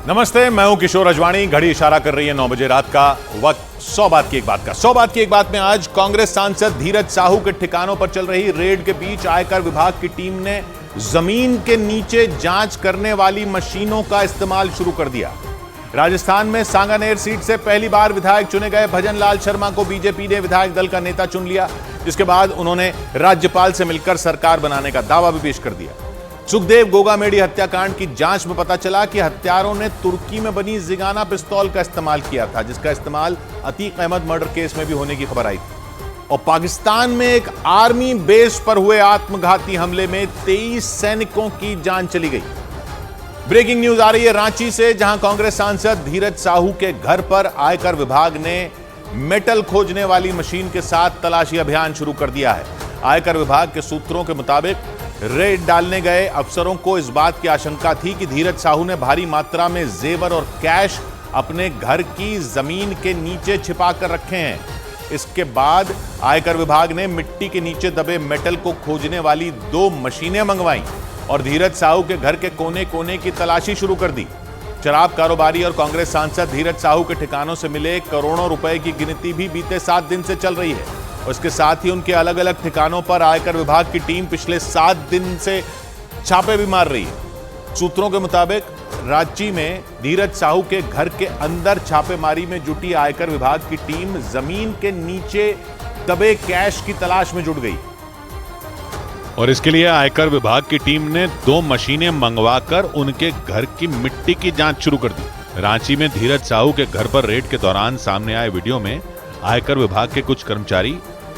नमस्ते, मैं हूं किशोर अजवाणी। घड़ी इशारा कर रही है 9 बजे रात का वक्त। 100 बात की एक बात का 100 बात की एक बात में आज कांग्रेस सांसद धीरज साहू के ठिकानों पर चल रही रेड के बीच आयकर विभाग की टीम ने जमीन के नीचे जांच करने वाली मशीनों का इस्तेमाल शुरू कर दिया। राजस्थान में सांगानेर सीट से पहली बार विधायक चुने गए भजन लाल शर्मा को बीजेपी ने विधायक दल का नेता चुन लिया, जिसके बाद उन्होंने राज्यपाल से मिलकर सरकार बनाने का दावा भी पेश कर दिया। सुखदेव गोगामेडी हत्याकांड की जांच में पता चला कि हत्यारों ने तुर्की में बनी जिगाना पिस्तौल का इस्तेमाल किया था, जिसका इस्तेमाल अतीक अहमद मर्डर केस में भी होने की खबर आई थी। और पाकिस्तान में एक आर्मी बेस पर हुए आत्मघाती हमले में 23 सैनिकों की जान चली गई। ब्रेकिंग न्यूज आ रही है रांची से, जहां कांग्रेस सांसद धीरज साहू के घर पर आयकर विभाग ने मेटल खोजने वाली मशीन के साथ तलाशी अभियान शुरू कर दिया है। आयकर विभाग के सूत्रों के मुताबिक रेड डालने गए अफसरों को इस बात की आशंका थी कि धीरज साहू ने भारी मात्रा में जेवर और कैश अपने घर की जमीन के नीचे छिपा कर रखे हैं। इसके बाद आयकर विभाग ने मिट्टी के नीचे दबे मेटल को खोजने वाली 2 मशीनें मंगवाई और धीरज साहू के घर के कोने कोने की तलाशी शुरू कर दी। शराब कारोबारी और कांग्रेस सांसद धीरज साहू के ठिकानों से मिले करोड़ों रुपए की गिनती भी बीते 7 दिन से चल रही है। उसके साथ ही उनके अलग अलग ठिकानों पर आयकर विभाग की टीम पिछले 7 दिन से छापे भी मार रही है। सूत्रों के मुताबिक रांची में धीरज साहू के घर के अंदर छापेमारी में जुटी आयकर विभाग की टीम जमीन के नीचे दबे कैश की तलाश में जुट गई और इसके लिए आयकर विभाग की टीम ने 2 मशीनें मंगवाकर उनके घर की मिट्टी की जांच शुरू कर दी। रांची में धीरज साहू के घर पर रेड के दौरान सामने आए वीडियो में आयकर विभाग के कुछ कर्मचारी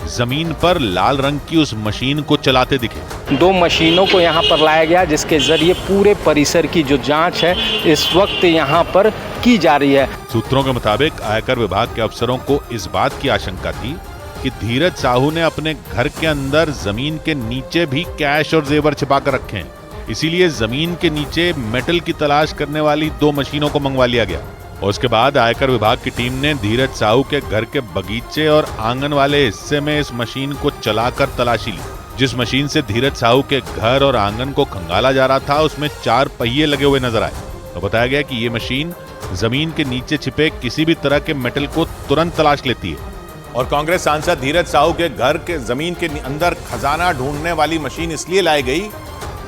जमीन पर लाल रंग की उस मशीन को चलाते दिखे। 2 मशीनों को यहाँ पर लाया गया, जिसके जरिए पूरे परिसर की जो जांच है इस वक्त यहाँ पर की जा रही है। सूत्रों के मुताबिक आयकर विभाग के अफसरों को इस बात की आशंका थी कि धीरज साहू ने अपने घर के अंदर जमीन के नीचे भी कैश और जेवर छिपा कर रखे हैं, इसीलिए जमीन के नीचे मेटल की तलाश करने वाली 2 मशीनों को मंगवा लिया गया। और उसके बाद आयकर विभाग की टीम ने धीरज साहू के घर के बगीचे और आंगन वाले हिस्से में इस मशीन को चलाकर तलाशी ली। जिस मशीन से धीरज साहू के घर और आंगन को खंगाला जा रहा था, उसमें 4 पहिए लगे हुए नजर आए। तो बताया गया कि ये मशीन जमीन के नीचे छिपे किसी भी तरह के मेटल को तुरंत तलाश लेती है। और कांग्रेस सांसद धीरज साहू के घर के जमीन के अंदर खजाना ढूंढने वाली मशीन इसलिए लाई गई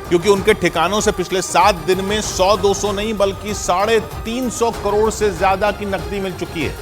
क्योंकि उनके ठिकानों से पिछले 7 दिन में 100-200 नहीं बल्कि 350 करोड़ से ज्यादा की नकदी मिल चुकी है।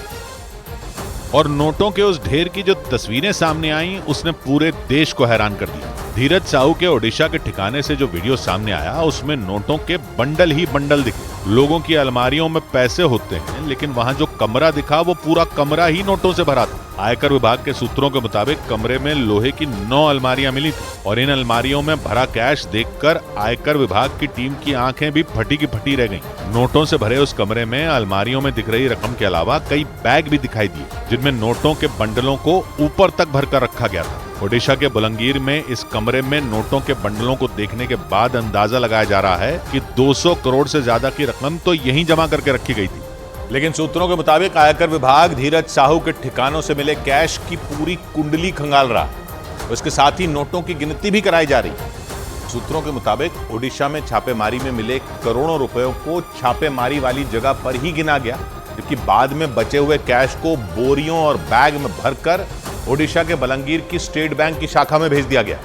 और नोटों के उस ढेर की जो तस्वीरें सामने आई, उसने पूरे देश को हैरान कर दिया। धीरज साहू के ओडिशा के ठिकाने से जो वीडियो सामने आया, उसमें नोटों के बंडल ही बंडल दिखे। लोगों की अलमारियों में पैसे होते हैं, लेकिन वहां जो कमरा दिखा वो पूरा कमरा ही नोटों से भरा था। आयकर विभाग के सूत्रों के मुताबिक कमरे में लोहे की 9 अलमारियां मिली थी और इन अलमारियों में भरा कैश देखकर आयकर विभाग की टीम की आंखें भी फटी की फटी रह गईं। नोटों से भरे उस कमरे में अलमारियों में दिख रही रकम के अलावा कई बैग भी दिखाई दिए, जिनमें नोटों के बंडलों को ऊपर तक भरकर रखा गया था। ओडिशा के बुलंगीर में इस कमरे में नोटों के बंडलों को देखने के बाद अंदाजा लगाया जा रहा है कि 200 करोड़ से ज्यादा की रकम तो यहीं जमा करके रखी गई थी। लेकिन सूत्रों के मुताबिक आयकर विभाग धीरज साहू के ठिकानों से मिले कैश की पूरी कुंडली खंगाल रहा है। उसके साथ ही नोटों की गिनती भी कराई जा रही है। सूत्रों के मुताबिक ओडिशा में छापेमारी में मिले करोड़ों रुपयों को छापेमारी वाली जगह पर ही गिना गया, जबकि बाद में बचे हुए कैश को बोरियों और बैग में भरकर ओडिशा के बलंगीर की स्टेट बैंक की शाखा में भेज दिया गया।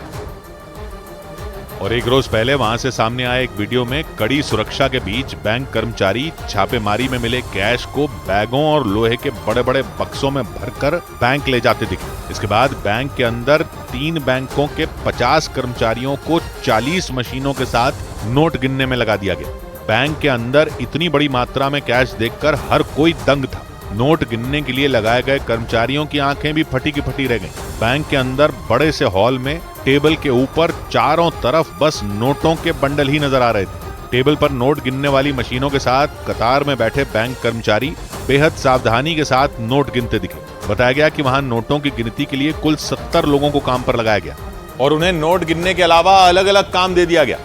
और एक रोज पहले वहां से सामने आए एक वीडियो में कड़ी सुरक्षा के बीच बैंक कर्मचारी छापेमारी में मिले कैश को बैगों और लोहे के बड़े बड़े बक्सों में भरकर बैंक ले जाते दिखे। इसके बाद बैंक के अंदर 3 बैंकों के 50 कर्मचारियों को 40 मशीनों के साथ नोट गिनने में लगा दिया गया। बैंक के अंदर इतनी बड़ी मात्रा में कैश देखकर हर कोई दंग था। नोट गिनने के लिए लगाए गए कर्मचारियों की आंखें भी फटी की फटी रह गईं। बैंक के अंदर बड़े से हॉल में टेबल के ऊपर चारों तरफ बस नोटों के बंडल ही नजर आ रहे थे। टेबल पर नोट गिनने वाली मशीनों के साथ कतार में बैठे बैंक कर्मचारी बेहद सावधानी के साथ नोट गिनते दिखे। बताया गया कि वहां नोटों की गिनती के लिए कुल 70 लोगों को काम पर लगाया गया और उन्हें नोट गिनने के अलावा अलग अलग काम दे दिया गया।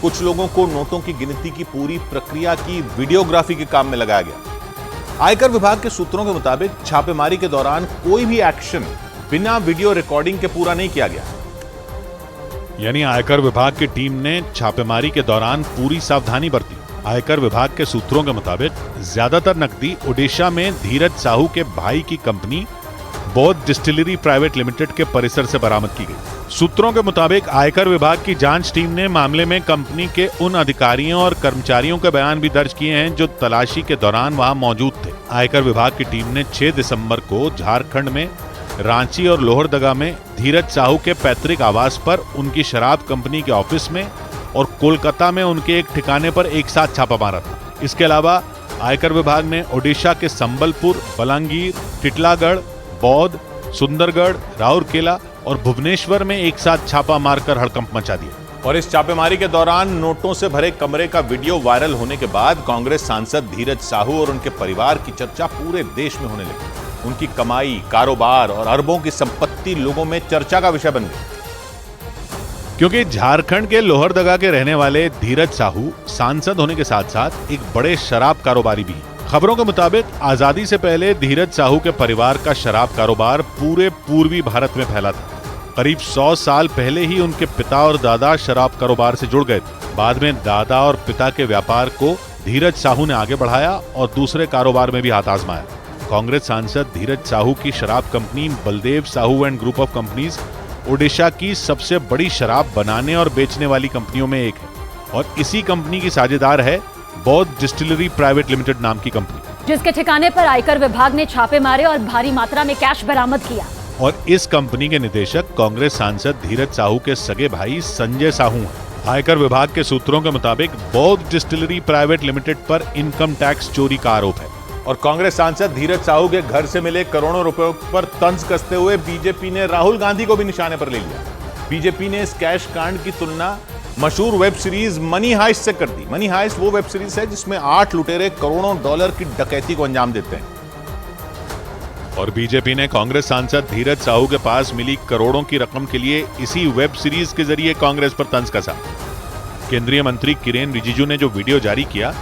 कुछ लोगों को नोटों की गिनती की पूरी प्रक्रिया की वीडियोग्राफी के काम में लगाया गया। आयकर विभाग के सूत्रों के मुताबिक छापेमारी के दौरान कोई भी एक्शन बिना वीडियो रिकॉर्डिंग के पूरा नहीं किया गया। यानी आयकर विभाग की टीम ने छापेमारी के दौरान पूरी सावधानी बरती। आयकर विभाग के सूत्रों के मुताबिक ज्यादातर नकदी ओडिशा में धीरज साहू के भाई की कंपनी बौद्ध डिस्टिलरी प्राइवेट लिमिटेड के परिसर से बरामद की गई। सूत्रों के मुताबिक आयकर विभाग की जांच टीम ने मामले में कंपनी के उन अधिकारियों और कर्मचारियों के बयान भी दर्ज किए हैं जो तलाशी के दौरान वहां मौजूद थे। आयकर विभाग की टीम ने 6 दिसंबर को झारखंड में रांची और लोहरदगा में धीरज साहू के पैतृक आवास पर उनकी शराब कंपनी के ऑफिस में और कोलकाता में उनके एक ठिकाने पर एक साथ छापा मारा था। इसके अलावा आयकर विभाग ने ओडिशा के संबलपुर, बलांगीर, टिटलागढ़, बौद्ध, सुंदरगढ़, राउरकेला और भुवनेश्वर में एक साथ छापा मारकर हड़कंप मचा दिया। और इस छापेमारी के दौरान नोटों से भरे कमरे का वीडियो वायरल होने के बाद कांग्रेस सांसद धीरज साहू और उनके परिवार की चर्चा पूरे देश में होने लगी। उनकी कमाई, कारोबार और अरबों की संपत्ति लोगों में चर्चा का विषय बन गई। क्योंकि झारखंड के लोहरदगा के रहने वाले धीरज साहू सांसद होने के साथ साथ एक बड़े शराब कारोबारी भी हैं। खबरों के मुताबिक आजादी से पहले धीरज साहू के परिवार का शराब कारोबार पूरे पूर्वी भारत में फैला था। करीब 100 साल पहले ही उनके पिता और दादा शराब कारोबार से जुड़ गए थे। बाद में दादा और पिता के व्यापार को धीरज साहू ने आगे बढ़ाया और दूसरे कारोबार में भी हाथ आजमाया। कांग्रेस सांसद धीरज साहू की शराब company Baldev Sahu and group of companies Odisha की सबसे बड़ी शराब बनाने और बेचने वाली कंपनियों में एक है और इसी कंपनी की साझेदार है बौद्ध डिस्टिलरी प्राइवेट लिमिटेड नाम की कंपनी, जिसके ठिकाने पर आयकर विभाग ने छापे मारे और भारी मात्रा में कैश बरामद किया। और इस कंपनी के निदेशक कांग्रेस सांसद धीरज साहू के सगे भाई संजय साहू हैं। आयकर विभाग के सूत्रों के मुताबिक बौद्ध डिस्टिलरी प्राइवेट लिमिटेड पर इनकम टैक्स चोरी का आरोप है। और कांग्रेस सांसद धीरज साहू के घर से मिले करोड़ों रुपयों पर तंज कसते हुए बीजेपी ने राहुल गांधी को भी निशाने पर ले लिया। बीजेपी ने इस कैश कांड की तुलना मशहूर वेब सीरीज मनी हाइस्ट से कर दी। मनी हाइस्ट वो वेब सीरीज है जिसमें 8 लुटेरे करोड़ों डॉलर की डकैती को अंजाम देते हैं। और बीजेपी ने कांग्रेस सांसद धीरज साहू के पास मिली करोड़ों की रकम के लिए इसी वेब सीरीज के जरिए कांग्रेस पर तंज कसा। केंद्रीय मंत्री किरेन रिजिजू ने जो वीडियो जारी किया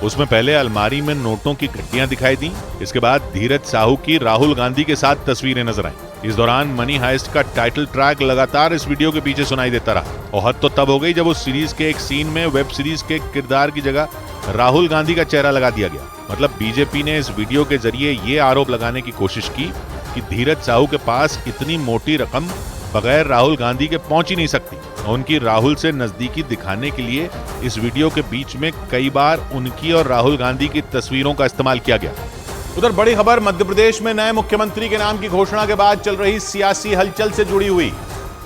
उसमें पहले अलमारी में नोटों की गड्डियां दिखाई दी। इसके बाद धीरज साहू की राहुल गांधी के साथ तस्वीरें नजर आईं। इस दौरान मनी हाइस्ट का टाइटल ट्रैक लगातार इस वीडियो के पीछे सुनाई देता रहा और हद तो तब हो गई जब उस सीरीज के एक सीन में वेब सीरीज के किरदार की जगह राहुल गांधी का चेहरा लगा दिया गया। मतलब बीजेपी ने इस वीडियो के जरिए ये आरोप लगाने की कोशिश की कि धीरज साहू के पास इतनी मोटी रकम बगैर राहुल गांधी के पहुंच ही नहीं सकती। उनकी राहुल से नजदीकी दिखाने के लिए इस वीडियो के बीच में कई बार उनकी और राहुल गांधी की तस्वीरों का इस्तेमाल किया गया। उधर बड़ी खबर मध्य प्रदेश में नए मुख्यमंत्री के नाम की घोषणा के बाद चल रही सियासी हलचल से जुड़ी हुई।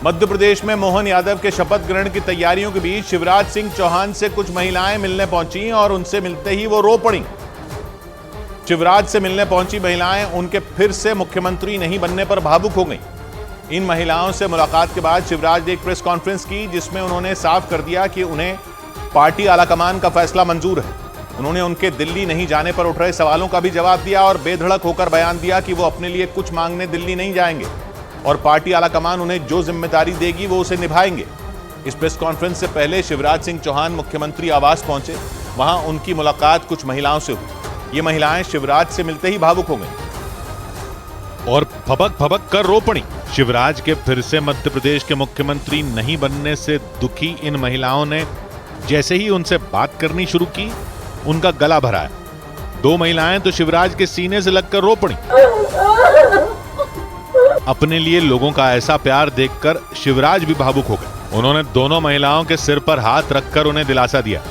मध्य प्रदेश में मोहन यादव के शपथ ग्रहण की तैयारियों के बीच शिवराज सिंह चौहान से कुछ महिलाएं मिलने पहुंची और उनसे मिलते ही वो रो पड़ी। शिवराज से मिलने पहुंची महिलाएं उनके फिर से मुख्यमंत्री नहीं बनने पर भावुक हो गईं। इन महिलाओं से मुलाकात के बाद शिवराज ने एक प्रेस कॉन्फ्रेंस की जिसमें उन्होंने साफ कर दिया कि उन्हें पार्टी आलाकमान का फैसला मंजूर है। उन्होंने उनके दिल्ली नहीं जाने पर उठ रहे सवालों का भी जवाब दिया और बेधड़क होकर बयान दिया कि वो अपने लिए कुछ मांगने दिल्ली नहीं जाएंगे और पार्टी आलाकमान उन्हें जो जिम्मेदारी देगी वो उसे निभाएंगे। इस प्रेस कॉन्फ्रेंस से पहले शिवराज सिंह चौहान मुख्यमंत्री आवास पहुंचे। वहां उनकी मुलाकात कुछ महिलाओं से हुई। ये महिलाएं शिवराज से मिलते ही भावुक हो गईं और फबक फबक कर रो पड़ी। शिवराज के फिर से मध्य प्रदेश के मुख्यमंत्री नहीं बनने से दुखी इन महिलाओं ने जैसे ही उनसे बात करनी शुरू की उनका गला भराया। 2 महिलाएं तो शिवराज के सीने से लगकर रो पड़ी। अपने लिए लोगों का ऐसा प्यार देखकर शिवराज भी भावुक हो गए। उन्होंने दोनों महिलाओं के सिर पर हाथ रखकर उन्हें दिलासा दिया।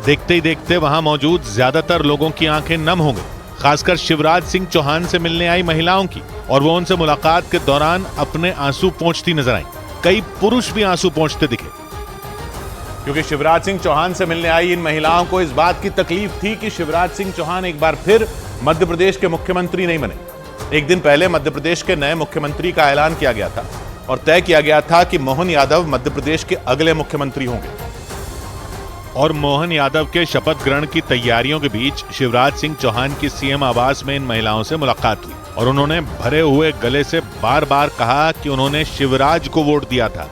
देखते ही देखते वहां मौजूद ज्यादातर लोगों की आंखें नम हो गई, खासकर शिवराज सिंह चौहान से मिलने आई महिलाओं की। और वो उनसे मुलाकात के दौरान अपने आंसू पोंछती नजर आईं। कई पुरुष भी आंसू पोंछते दिखे क्योंकि शिवराज सिंह चौहान से मिलने आई इन महिलाओं को इस बात की तकलीफ थी कि शिवराज सिंह चौहान एक बार फिर मध्य प्रदेश के मुख्यमंत्री नहीं बने। एक दिन पहले मध्य प्रदेश के नए मुख्यमंत्री का ऐलान किया गया था और तय किया गया था कि मोहन यादव मध्य प्रदेश के अगले मुख्यमंत्री होंगे। और मोहन यादव के शपथ ग्रहण की तैयारियों के बीच शिवराज सिंह चौहान की सीएम आवास में इन महिलाओं से मुलाकात हुई और उन्होंने भरे हुए गले से बार बार कहा कि उन्होंने शिवराज को वोट दिया था।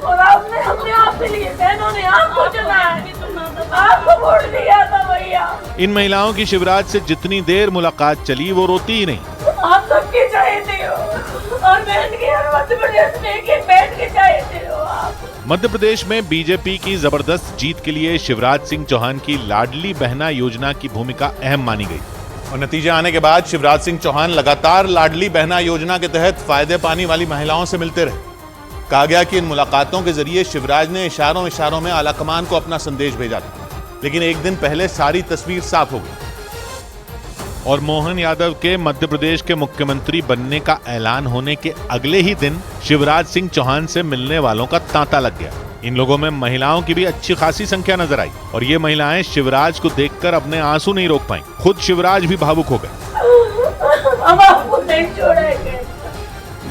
और आपने हमने आपके लिए बहनों ने आपको चुना है, आपको वोट दिया था भैया। इन महिलाओं की शिवराज से जितनी देर मुलाकात चली वो रोती ही नहीं। आप सबके चाहते हो और बहन के हर मध्य प्रदेश में एक बैठ के चाहते हो। मध्य प्रदेश में बीजेपी की जबरदस्त जीत के लिए शिवराज सिंह चौहान की लाडली बहना योजना की भूमिका अहम मानी गई और नतीजे आने के बाद शिवराज सिंह चौहान लगातार लाडली बहना योजना के तहत फायदे पाने वाली महिलाओं से मिलते रहे। कहा गया कि इन मुलाकातों के जरिए शिवराज ने इशारों में आलाकमान को अपना संदेश भेजा था, लेकिन एक दिन पहले सारी तस्वीर साफ हो गई और मोहन यादव के मध्य प्रदेश के मुख्यमंत्री बनने का ऐलान होने के अगले ही दिन शिवराज सिंह चौहान से मिलने वालों का तांता लग गया। इन लोगों में महिलाओं की भी अच्छी खासी संख्या नजर आई और ये महिलाएं शिवराज को देखकर अपने आंसू नहीं रोक पाईं। खुद शिवराज भी भावुक हो गए। हम आपको नहीं छोड़ेंगे।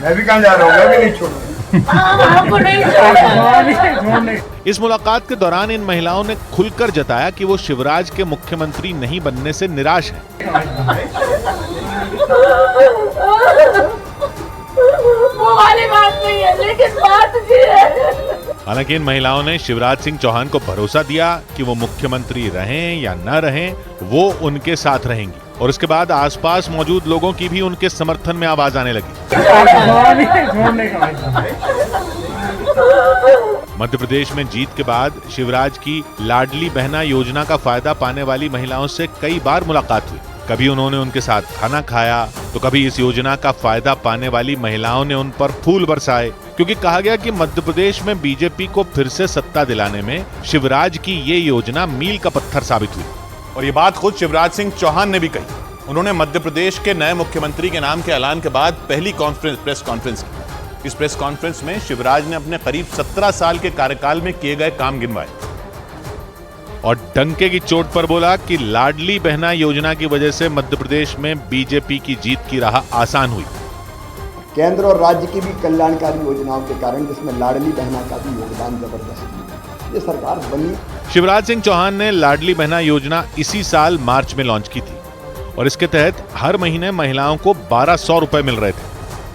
मैं भी कहाँ जा रहा हूँ, मैं भी नहीं छोड़ूंगा। आपको नहीं छोड़ेंगे। इस मुलाकात के दौरान इन महिलाओं ने खुलकर जताया कि वो शिवराज के मुख्यमंत्री नहीं बनने से निराश हैं। वो वाली बात नहीं है, लेकिन बात ये है। हालांकि इन महिलाओं ने शिवराज सिंह चौहान को भरोसा दिया कि वो मुख्यमंत्री रहें या न रहें, वो उनके साथ रहेंगी और इसके बाद आसपास मौजूद लोगों की भी उनके समर्थन में आवाज आने लगी। मध्य प्रदेश में जीत के बाद शिवराज की लाडली बहना योजना का फायदा पाने वाली महिलाओं से कई बार मुलाकात हुई। कभी उन्होंने उनके साथ खाना खाया तो कभी इस योजना का फायदा पाने वाली महिलाओं ने उन पर फूल बरसाए, क्योंकि कहा गया कि मध्य प्रदेश में बीजेपी को फिर से सत्ता दिलाने में शिवराज की ये योजना मील का पत्थर साबित हुई। और ये बात खुद शिवराज सिंह चौहान ने भी कही। उन्होंने मध्य प्रदेश के नए मुख्यमंत्री के नाम के ऐलान के बाद पहली प्रेस कॉन्फ्रेंस की। इस प्रेस कॉन्फ्रेंस में शिवराज ने अपने करीब 17 साल के कार्यकाल में किए गए काम गिनवाए और डंके की चोट पर बोला कि लाडली बहना योजना की वजह से मध्य प्रदेश में बीजेपी की जीत की राह आसान हुई। केंद्र और राज्य की भी कल्याणकारी योजनाओं के कारण, जिसमें लाडली बहना का भी योगदान जबरदस्त है, ये सरकार बनी। शिवराज सिंह चौहान ने लाडली बहना योजना इसी साल मार्च में लॉन्च की थी और इसके तहत हर महीने महिलाओं को 1200 रुपए मिल रहे थे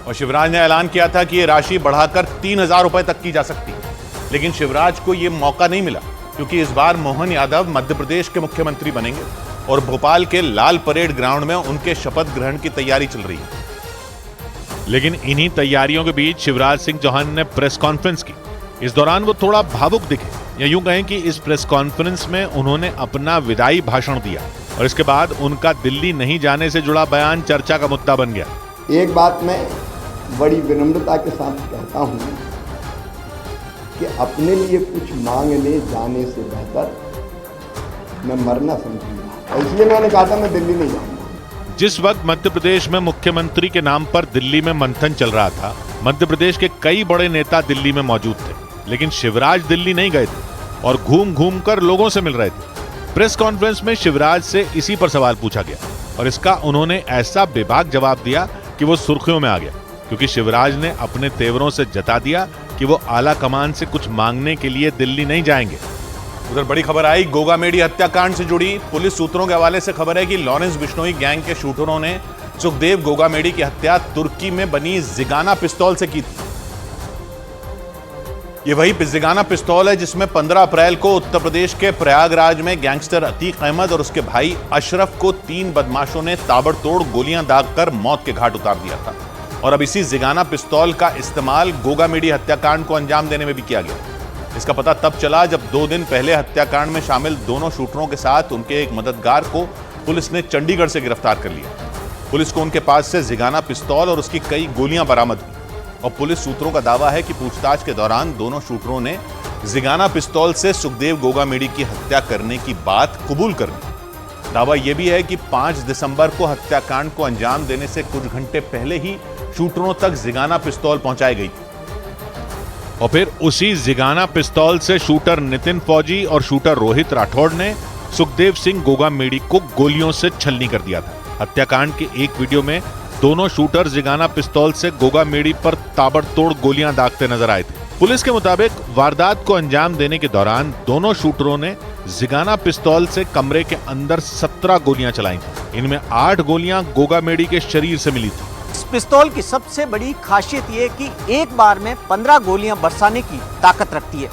और शिवराज ने ऐलान किया था कि ये राशि बढ़ाकर 3000 रुपए तक की जा सकती है। लेकिन शिवराज को ये मौका नहीं मिला, क्योंकि इस बार मोहन यादव मध्य प्रदेश के मुख्यमंत्री बनेंगे और भोपाल के लाल परेड ग्राउंड में उनके शपथ ग्रहण की तैयारी चल रही है। लेकिन इन्हीं तैयारियों के बीच शिवराज सिंह चौहान ने प्रेस कॉन्फ्रेंस की। इस दौरान वो थोड़ा भावुक दिखे, या यूं कहें कि इस प्रेस कॉन्फ्रेंस में उन्होंने अपना विदाई भाषण दिया और इसके बाद उनका दिल्ली नहीं जाने से जुड़ा बयान चर्चा का मुद्दा बन गया। एक बात मैं बड़ी विनम्रता के साथ कहता हूँ कि अपने लिए कुछ मांगने जाने से बेहतर मैं मरना समझूंगा, और इसलिए मैंने कहा था मैं दिल्ली नहीं जाऊंगा। जिस वक्त मध्य प्रदेश में मुख्यमंत्री के नाम पर दिल्ली में मंथन चल रहा था, मध्य प्रदेश के कई बड़े नेता दिल्ली में मौजूद थे, लेकिन शिवराज दिल्ली नहीं गए थे और घूम घूम कर लोगों से मिल रहे थे। प्रेस कॉन्फ्रेंस में शिवराज से इसी पर सवाल पूछा गया और इसका उन्होंने ऐसा बेबाक जवाब दिया कि वो सुर्खियों में आ गया, क्योंकि शिवराज ने अपने तेवरों से जता दिया कि वो आला कमान से कुछ मांगने के लिए दिल्ली नहीं जाएंगे। उधर बड़ी खबर आई गोगामेडी हत्याकांड से जुड़ी। पुलिस सूत्रों के हवाले से खबर है कि लॉरेंस बिश्नोई गैंग के शूटरों ने सुखदेव गोगामेडी की हत्या तुर्की में बनी जिगाना पिस्तौल से की थी। ये वही जिगाना पिस्तौल है जिसमें 15 अप्रैल को उत्तर प्रदेश के प्रयागराज में गैंगस्टर अतीक अहमद और उसके भाई अशरफ को 3 बदमाशों ने ताबड़तोड़ गोलियां दागकर मौत के घाट उतार दिया था। और अब इसी जिगाना पिस्तौल का इस्तेमाल गोगामेडी हत्याकांड को अंजाम देने में भी किया गया। इसका पता तब चला जब 2 दिन पहले हत्याकांड में शामिल दोनों शूटरों के साथ उनके एक मददगार को पुलिस ने चंडीगढ़ से गिरफ्तार कर लिया। पुलिस को उनके पास से जिगाना पिस्तौल और उसकी कई गोलियां बरामद हुई और पुलिस सूत्रों का दावा है कि पूछताछ के दौरान दोनों शूटरों ने जिगाना पिस्तौल से सुखदेव गोगामेडी की हत्या करने की बात कबूल कर ली। दावा यह भी है कि 5 दिसंबर को हत्याकांड को अंजाम देने से कुछ घंटे पहले ही शूटरों तक जिगाना पिस्तौल पहुंचाई गई थी और फिर उसी जिगाना पिस्तौल से शूटर नितिन फौजी और शूटर रोहित राठौड़ ने सुखदेव सिंह गोगामेडी को गोलियों से छलनी कर दिया था। हत्याकांड के एक वीडियो में दोनों शूटर जिगाना पिस्तौल से गोगामेडी पर ताबड़तोड़ गोलियां दागते नजर आए थे। पुलिस के मुताबिक वारदात को अंजाम देने के दौरान दोनों शूटरों ने जिगाना पिस्तौल से कमरे के अंदर 17 गोलियां चलाई थी। इनमें 8 गोलियां गोगामेडी के शरीर से मिली थी। इस पिस्तौल की सबसे बड़ी खासियत ये कि एक बार में 15 गोलियां बरसाने की ताकत रखती है।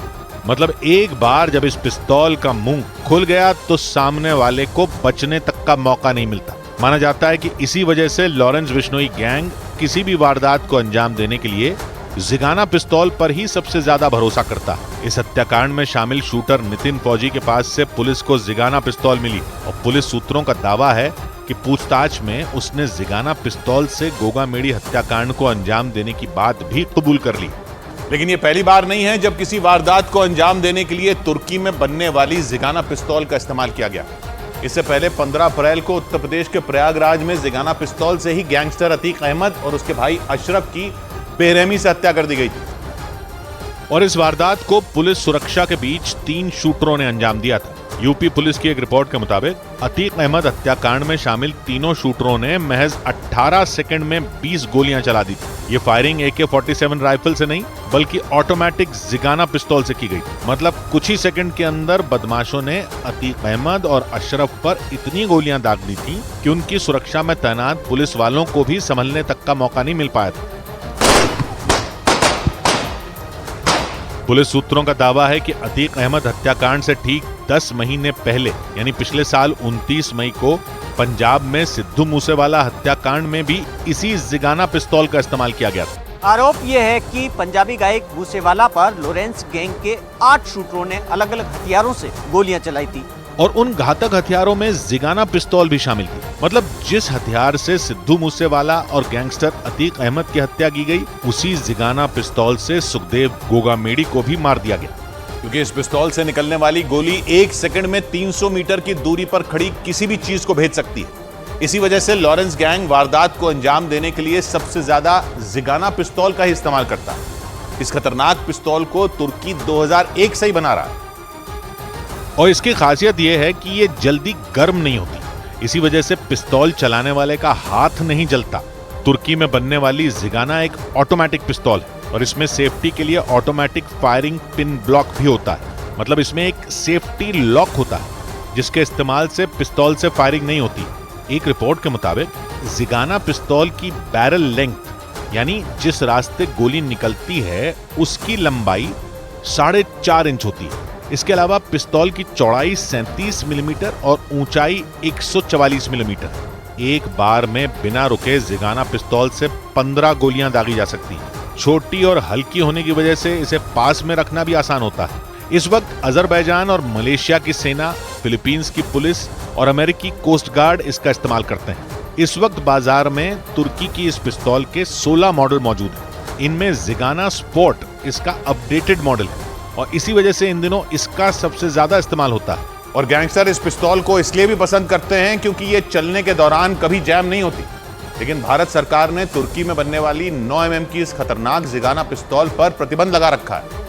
मतलब एक बार जब इस पिस्तौल का मुंह खुल गया तो सामने वाले को बचने तक का मौका नहीं मिलता। माना जाता है कि इसी वजह से लॉरेंस बिश्नोई गैंग किसी भी वारदात को अंजाम देने के लिए जिगाना पिस्तौल पर ही सबसे ज्यादा भरोसा करता है। इस हत्याकांड में शामिल शूटर नितिन फौजी के पास से पुलिस को जिगाना पिस्तौल मिली और पुलिस सूत्रों का दावा है कि पूछताछ में उसने जिगाना पिस्तौल से गोगामेडी हत्याकांड को अंजाम देने की बात भी कबूल कर ली। लेकिन ये पहली बार नहीं है जब किसी वारदात को अंजाम देने के लिए तुर्की में बनने वाली जिगाना पिस्तौल का इस्तेमाल किया गया। इससे पहले 15 अप्रैल को उत्तर प्रदेश के प्रयागराज में जिगाना पिस्तौल से ही गैंगस्टर अतीक अहमद और उसके भाई अशरफ की बेरहमी से हत्या कर दी गई थी। और इस वारदात को पुलिस सुरक्षा के बीच 3 शूटरों ने अंजाम दिया था। यूपी पुलिस की एक रिपोर्ट के मुताबिक अतीक अहमद हत्याकांड में शामिल तीनों शूटरों ने महज 18 सेकंड में 20 गोलियां चला दी थी। ये फायरिंग AK-47 राइफल से नहीं बल्कि ऑटोमेटिक जिगाना पिस्तौल से की गई। मतलब कुछ ही सेकंड के अंदर बदमाशों ने अतीक अहमद और अशरफ पर इतनी गोलियां दाग दी थी कि उनकी सुरक्षा में तैनात पुलिस वालों को भी संभलने तक का मौका नहीं मिल पाया था। पुलिस सूत्रों का दावा है कि अतीक अहमद हत्याकांड से ठीक 10 महीने पहले यानी पिछले साल 29 मई को पंजाब में सिद्धू मूसेवाला हत्याकांड में भी इसी जिगाना पिस्तौल का इस्तेमाल किया गया था। आरोप यह है कि पंजाबी गायक मूसेवाला पर लॉरेंस गैंग के 8 शूटरों ने अलग अलग हथियारों से गोलियां चलाई थी और उन घातक हथियारों में जिगाना पिस्तौल भी शामिल थी। मतलब जिस हथियार से सिद्धू मूसेवाला और गैंगस्टर अतीक अहमद की हत्या की गई उसी जिगाना पिस्तौल से सुखदेव गोगामेडी को भी मार दिया गया। क्योंकि इस पिस्तौल से निकलने वाली गोली 1 सेकंड में 300 मीटर की दूरी पर खड़ी किसी भी चीज को भेज सकती है। इसी वजह से लॉरेंस गैंग वारदात को अंजाम देने के लिए सबसे ज्यादा जिगाना पिस्तौल का ही इस्तेमाल करता है। इस खतरनाक पिस्तौल को तुर्की 2001 से ही बना रहा है और इसकी खासियत यह है कि ये जल्दी गर्म नहीं होती। इसी वजह से पिस्तौल चलाने वाले का हाथ नहीं जलता। तुर्की में बनने वाली जिगाना एक ऑटोमेटिक पिस्तौल है और इसमें सेफ्टी के लिए ऑटोमेटिक फायरिंग पिन ब्लॉक भी होता है। मतलब इसमें एक सेफ्टी लॉक होता है जिसके इस्तेमाल से पिस्तौल से फायरिंग नहीं होती। एक रिपोर्ट के मुताबिक जिगाना पिस्तौल की बैरल लेंथ यानी जिस रास्ते गोली निकलती है उसकी लंबाई 4.5 इंच होती है। इसके अलावा पिस्तौल की चौड़ाई 37 मिलीमीटर और ऊंचाई 144 मिलीमीटर। एक बार में बिना रुके जिगाना पिस्तौल से 15 गोलियां दागी जा सकती हैं। छोटी और हल्की होने की वजह से इसे पास में रखना भी आसान होता है। इस वक्त अजरबैजान और मलेशिया की सेना, फिलीपींस की पुलिस और अमेरिकी कोस्ट गार्ड इसका इस्तेमाल करते हैं। इस वक्त बाजार में तुर्की की इस पिस्तौल के 16 मॉडल मौजूद हैं। इनमें जिगाना स्पोर्ट इसका अपडेटेड मॉडल है और इसी वजह से इन दिनों इसका सबसे ज्यादा इस्तेमाल होता है। और गैंगस्टर इस पिस्तौल को इसलिए भी पसंद करते हैं क्योंकि ये चलने के दौरान कभी जैम नहीं होती। लेकिन भारत सरकार ने तुर्की में बनने वाली 9 mm की इस खतरनाक जिगाना पिस्तौल पर प्रतिबंध लगा रखा है।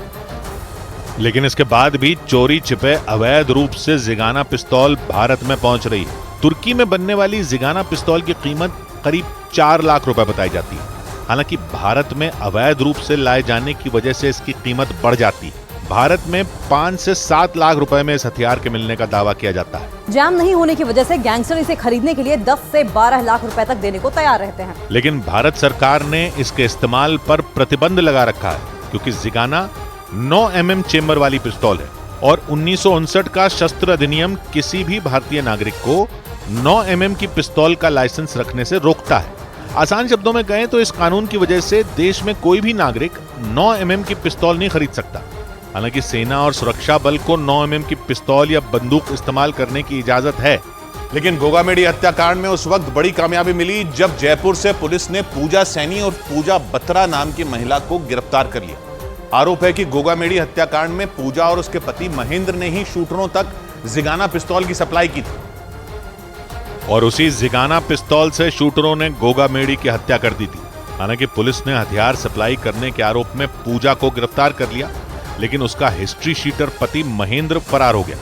लेकिन इसके बाद भी चोरी छिपे अवैध रूप से जिगाना पिस्तौल भारत में पहुंच रही है। तुर्की में बनने वाली जिगाना पिस्तौल की कीमत करीब 4 लाख रुपए बताई जाती है। हालांकि भारत में अवैध रूप से लाए जाने की वजह से इसकी कीमत बढ़ जाती है। भारत में 5 से 7 लाख रुपए में इस हथियार के मिलने का दावा किया जाता है। जाम नहीं होने की वजह से गैंगस्टर इसे खरीदने के लिए 10 से 12 लाख रुपए तक देने को तैयार रहते हैं। लेकिन भारत सरकार ने इसके इस्तेमाल पर प्रतिबंध लगा रखा है क्योंकि जिगाना 9 mm चेंबर वाली पिस्तौल है और 1959 का शस्त्र अधिनियम किसी भी भारतीय नागरिक को 9 mm की पिस्तौल का लाइसेंस रखने से रोकता है। आसान शब्दों में कहें तो इस कानून की वजह से देश में कोई भी नागरिक 9 mm की पिस्तौल नहीं खरीद सकता। हालांकि सेना और सुरक्षा बल को 9 mm की पिस्तौल या बंदूक इस्तेमाल करने की इजाजत है। लेकिन गोगामेडी हत्याकांड में उस वक्त बड़ी कामयाबी मिली जब जयपुर से पुलिस ने पूजा सैनी और पूजा बत्रा नाम की महिला को गिरफ्तार कर लिया। आरोप है कि गोगामेडी हत्याकांड में पूजा और उसके पति महेंद्र ने ही शूटरों तक जिगाना पिस्तौल की सप्लाई की थी और उसी जिगाना पिस्तौल से शूटरों ने गोगामेडी की हत्या कर दी थी। हालांकि पुलिस ने हथियार सप्लाई करने के आरोप में पूजा को गिरफ्तार कर लिया, लेकिन उसका हिस्ट्री शीटर पति महेंद्र फरार हो गया।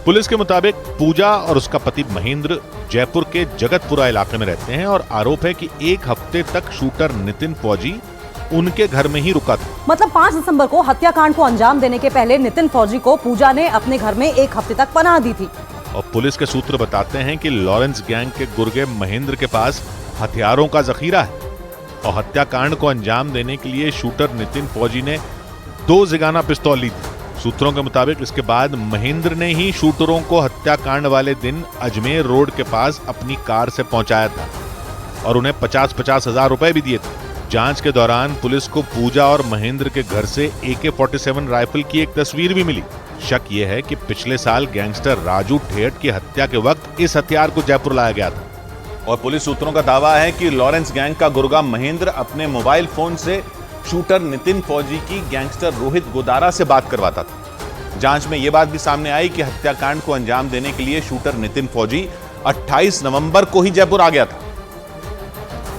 पुलिस के मुताबिक पूजा और उसका पति महेंद्र जयपुर के जगतपुरा इलाके में रहते हैं और आरोप है कि 1 हफ्ते तक शूटर नितिन फौजी उनके घर में ही रुका था। मतलब 5 दिसंबर को हत्याकांड को अंजाम देने के पहले नितिन फौजी को पूजा ने अपने घर में 1 हफ्ते तक पनाह दी थी। और पुलिस के सूत्र बताते हैं कि लॉरेंस गैंग के गुर्गे महेंद्र के पास हथियारों का जखीरा है और हत्याकांड को अंजाम देने के लिए शूटर नितिन फौजी ने 2 जिगाना पिस्तौल ली थी। सूत्रों के मुताबिक इसके बाद महेंद्र ने ही शूटरों को हत्याकांड वाले दिन अजमेर रोड के पास अपनी कार से पहुंचाया था और उन्हें 50-50 हजार रुपए भी दिए थे। जांच के दौरान पुलिस को पूजा और महेंद्र के घर से AK-47 राइफल की एक तस्वीर भी मिली। शक यह है कि पिछले साल गैंगस्टर राजू ठेठ की हत्या के वक्त इस हथियार को जयपुर लाया गया था। और पुलिस सूत्रों का दावा है कि लॉरेंस गैंग का गुर्गा महेंद्र अपने मोबाइल फोन से शूटर नितिन फौजी की गैंगस्टर रोहित गोदारा से बात करवाता था। जांच में यह बात भी सामने आई कि हत्याकांड को अंजाम देने के लिए शूटर नितिन फौजी 28 नवंबर को ही जयपुर आ गया था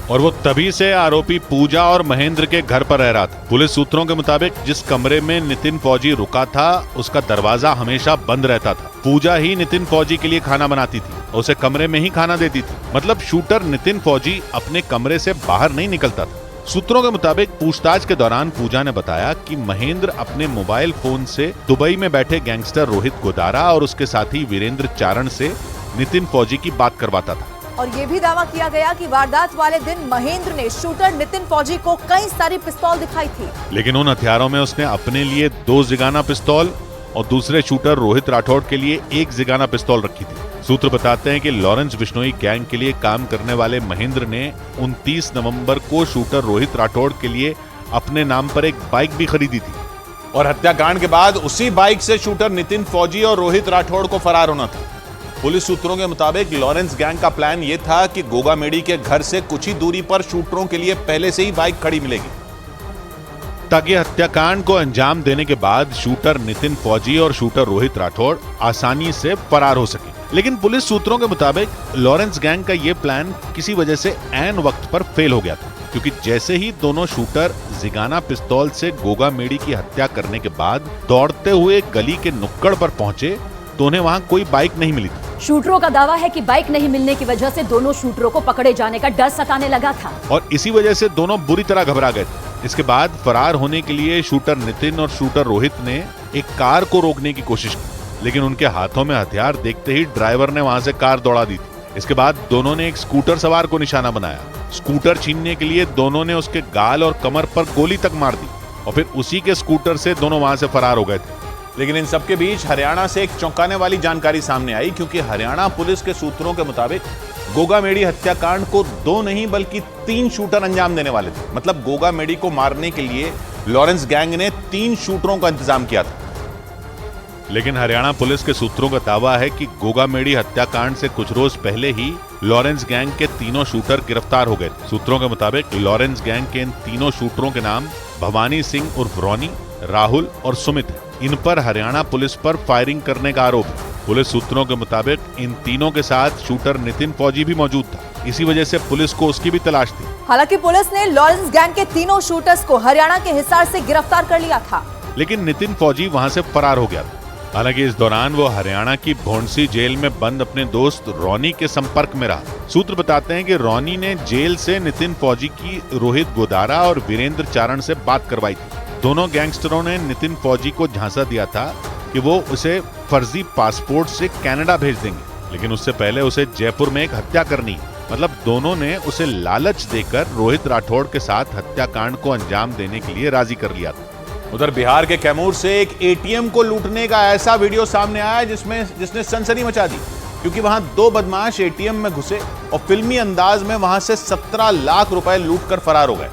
और वो तभी से आरोपी पूजा और महेंद्र के घर पर रह रहा था। पुलिस सूत्रों के मुताबिक जिस कमरे में नितिन फौजी रुका था उसका दरवाजा हमेशा बंद रहता था। पूजा ही नितिन फौजी के लिए खाना बनाती थी और उसे कमरे में ही खाना देती थी। मतलब शूटर नितिन फौजी अपने कमरे से बाहर नहीं निकलता था। सूत्रों के मुताबिक पूछताछ के दौरान पूजा ने बताया कि महेंद्र अपने मोबाइल फोन से दुबई में बैठे गैंगस्टर रोहित गोदारा और उसके साथी वीरेंद्र चारण से नितिन फौजी की बात करवाता था। और ये भी दावा किया गया कि वारदात वाले दिन महेंद्र ने शूटर नितिन फौजी को कई सारी पिस्तौल दिखाई थी, लेकिन उन हथियारों में उसने अपने लिए 2 जिगाना पिस्तौल और दूसरे शूटर रोहित राठौड़ के लिए 1 जिगाना पिस्तौल रखी थी। सूत्र बताते हैं कि लॉरेंस बिश्नोई गैंग के लिए काम करने वाले महेंद्र ने 29 नवंबर को शूटर रोहित राठौड़ के लिए अपने नाम पर एक बाइक भी खरीदी थी और हत्याकांड के बाद उसी बाइक से शूटर नितिन फौजी और रोहित राठौड़ को फरार होना था। पुलिस सूत्रों के मुताबिक लॉरेंस गैंग का प्लान यह था कि गोगामेडी के घर से कुछ ही दूरी पर शूटरों के लिए पहले से ही बाइक खड़ी मिलेगी ताकि हत्याकांड को अंजाम देने के बाद शूटर नितिन फौजी और शूटर रोहित राठौड़ आसानी से फरार हो सके। लेकिन पुलिस सूत्रों के मुताबिक लॉरेंस गैंग का यह प्लान किसी वजह से ऐन वक्त पर फेल हो गया था, क्योंकि जैसे ही दोनों शूटर जिगाना पिस्तौल से गोगामेडी की हत्या करने के बाद दौड़ते हुए गली के नुक्कड़ पर पहुंचे तो उन्हें वहां कोई बाइक नहीं मिली थी। शूटरों का दावा है कि बाइक नहीं मिलने की वजह से दोनों शूटरों को पकड़े जाने का डर सताने लगा था और इसी वजह से दोनों बुरी तरह घबरा गए थे। इसके बाद फरार होने के लिए शूटर नितिन और शूटर रोहित ने एक कार को रोकने की कोशिश की, लेकिन उनके हाथों में हथियार देखते ही ड्राइवर ने वहां से कार दौड़ा दी थी। इसके बाद दोनों ने एक स्कूटर सवार को निशाना बनाया। स्कूटर छीनने के लिए दोनों ने उसके गाल और कमर पर गोली तक मार दी और फिर उसी के स्कूटर से दोनों वहां से फरार हो गए थे। लेकिन इन सबके बीच हरियाणा से एक चौंकाने वाली जानकारी सामने आई, क्योंकि हरियाणा पुलिस के सूत्रों के मुताबिक गोगामेडी हत्याकांड को 2 नहीं बल्कि 3 शूटर अंजाम देने वाले थे। मतलब गोगामेडी को मारने के लिए लॉरेंस गैंग ने 3 शूटरों का इंतजाम किया था। लेकिन हरियाणा पुलिस के सूत्रों का दावा है कि गोगामेडी हत्याकांड से कुछ रोज पहले ही लॉरेंस गैंग के तीनों शूटर गिरफ्तार हो गए। सूत्रों के मुताबिक लॉरेंस गैंग के इन तीनों शूटरों के नाम भवानी सिंह उर्फ रॉनी, राहुल और सुमित है। इन पर हरियाणा पुलिस पर फायरिंग करने का आरोप है। पुलिस सूत्रों के मुताबिक इन तीनों के साथ शूटर नितिन फौजी भी मौजूद था, इसी वजह से पुलिस को उसकी भी तलाश थी। हालांकि पुलिस ने लॉरेंस गैंग के तीनों शूटर्स को हरियाणा के हिसार से गिरफ्तार कर लिया था, लेकिन नितिन फौजी वहां से फरार हो गया था। हालांकि इस दौरान वो हरियाणा की भोंडसी जेल में बंद अपने दोस्त रॉनी के संपर्क में रहा। सूत्र बताते हैं कि रॉनी ने जेल से नितिन फौजी की रोहित गोदारा और वीरेंद्र चारण से बात करवाई थी। दोनों गैंगस्टरों ने नितिन फौजी को झांसा दिया था कि वो उसे फर्जी पासपोर्ट से कनाडा भेज देंगे, लेकिन उससे पहले उसे जयपुर में एक हत्या करनी है। मतलब दोनों ने उसे लालच देकर रोहित राठौड़ के साथ हत्याकांड को अंजाम देने के लिए राजी कर लिया था। उधर बिहार के कैमूर से एक एटीएम को लूटने का ऐसा वीडियो सामने आया जिसने सनसनी मचा दी, क्योंकि वहां 2 बदमाश एटीएम में घुसे और फिल्मी अंदाज में वहां से 17 लाख रुपए लूटकर फरार हो गए।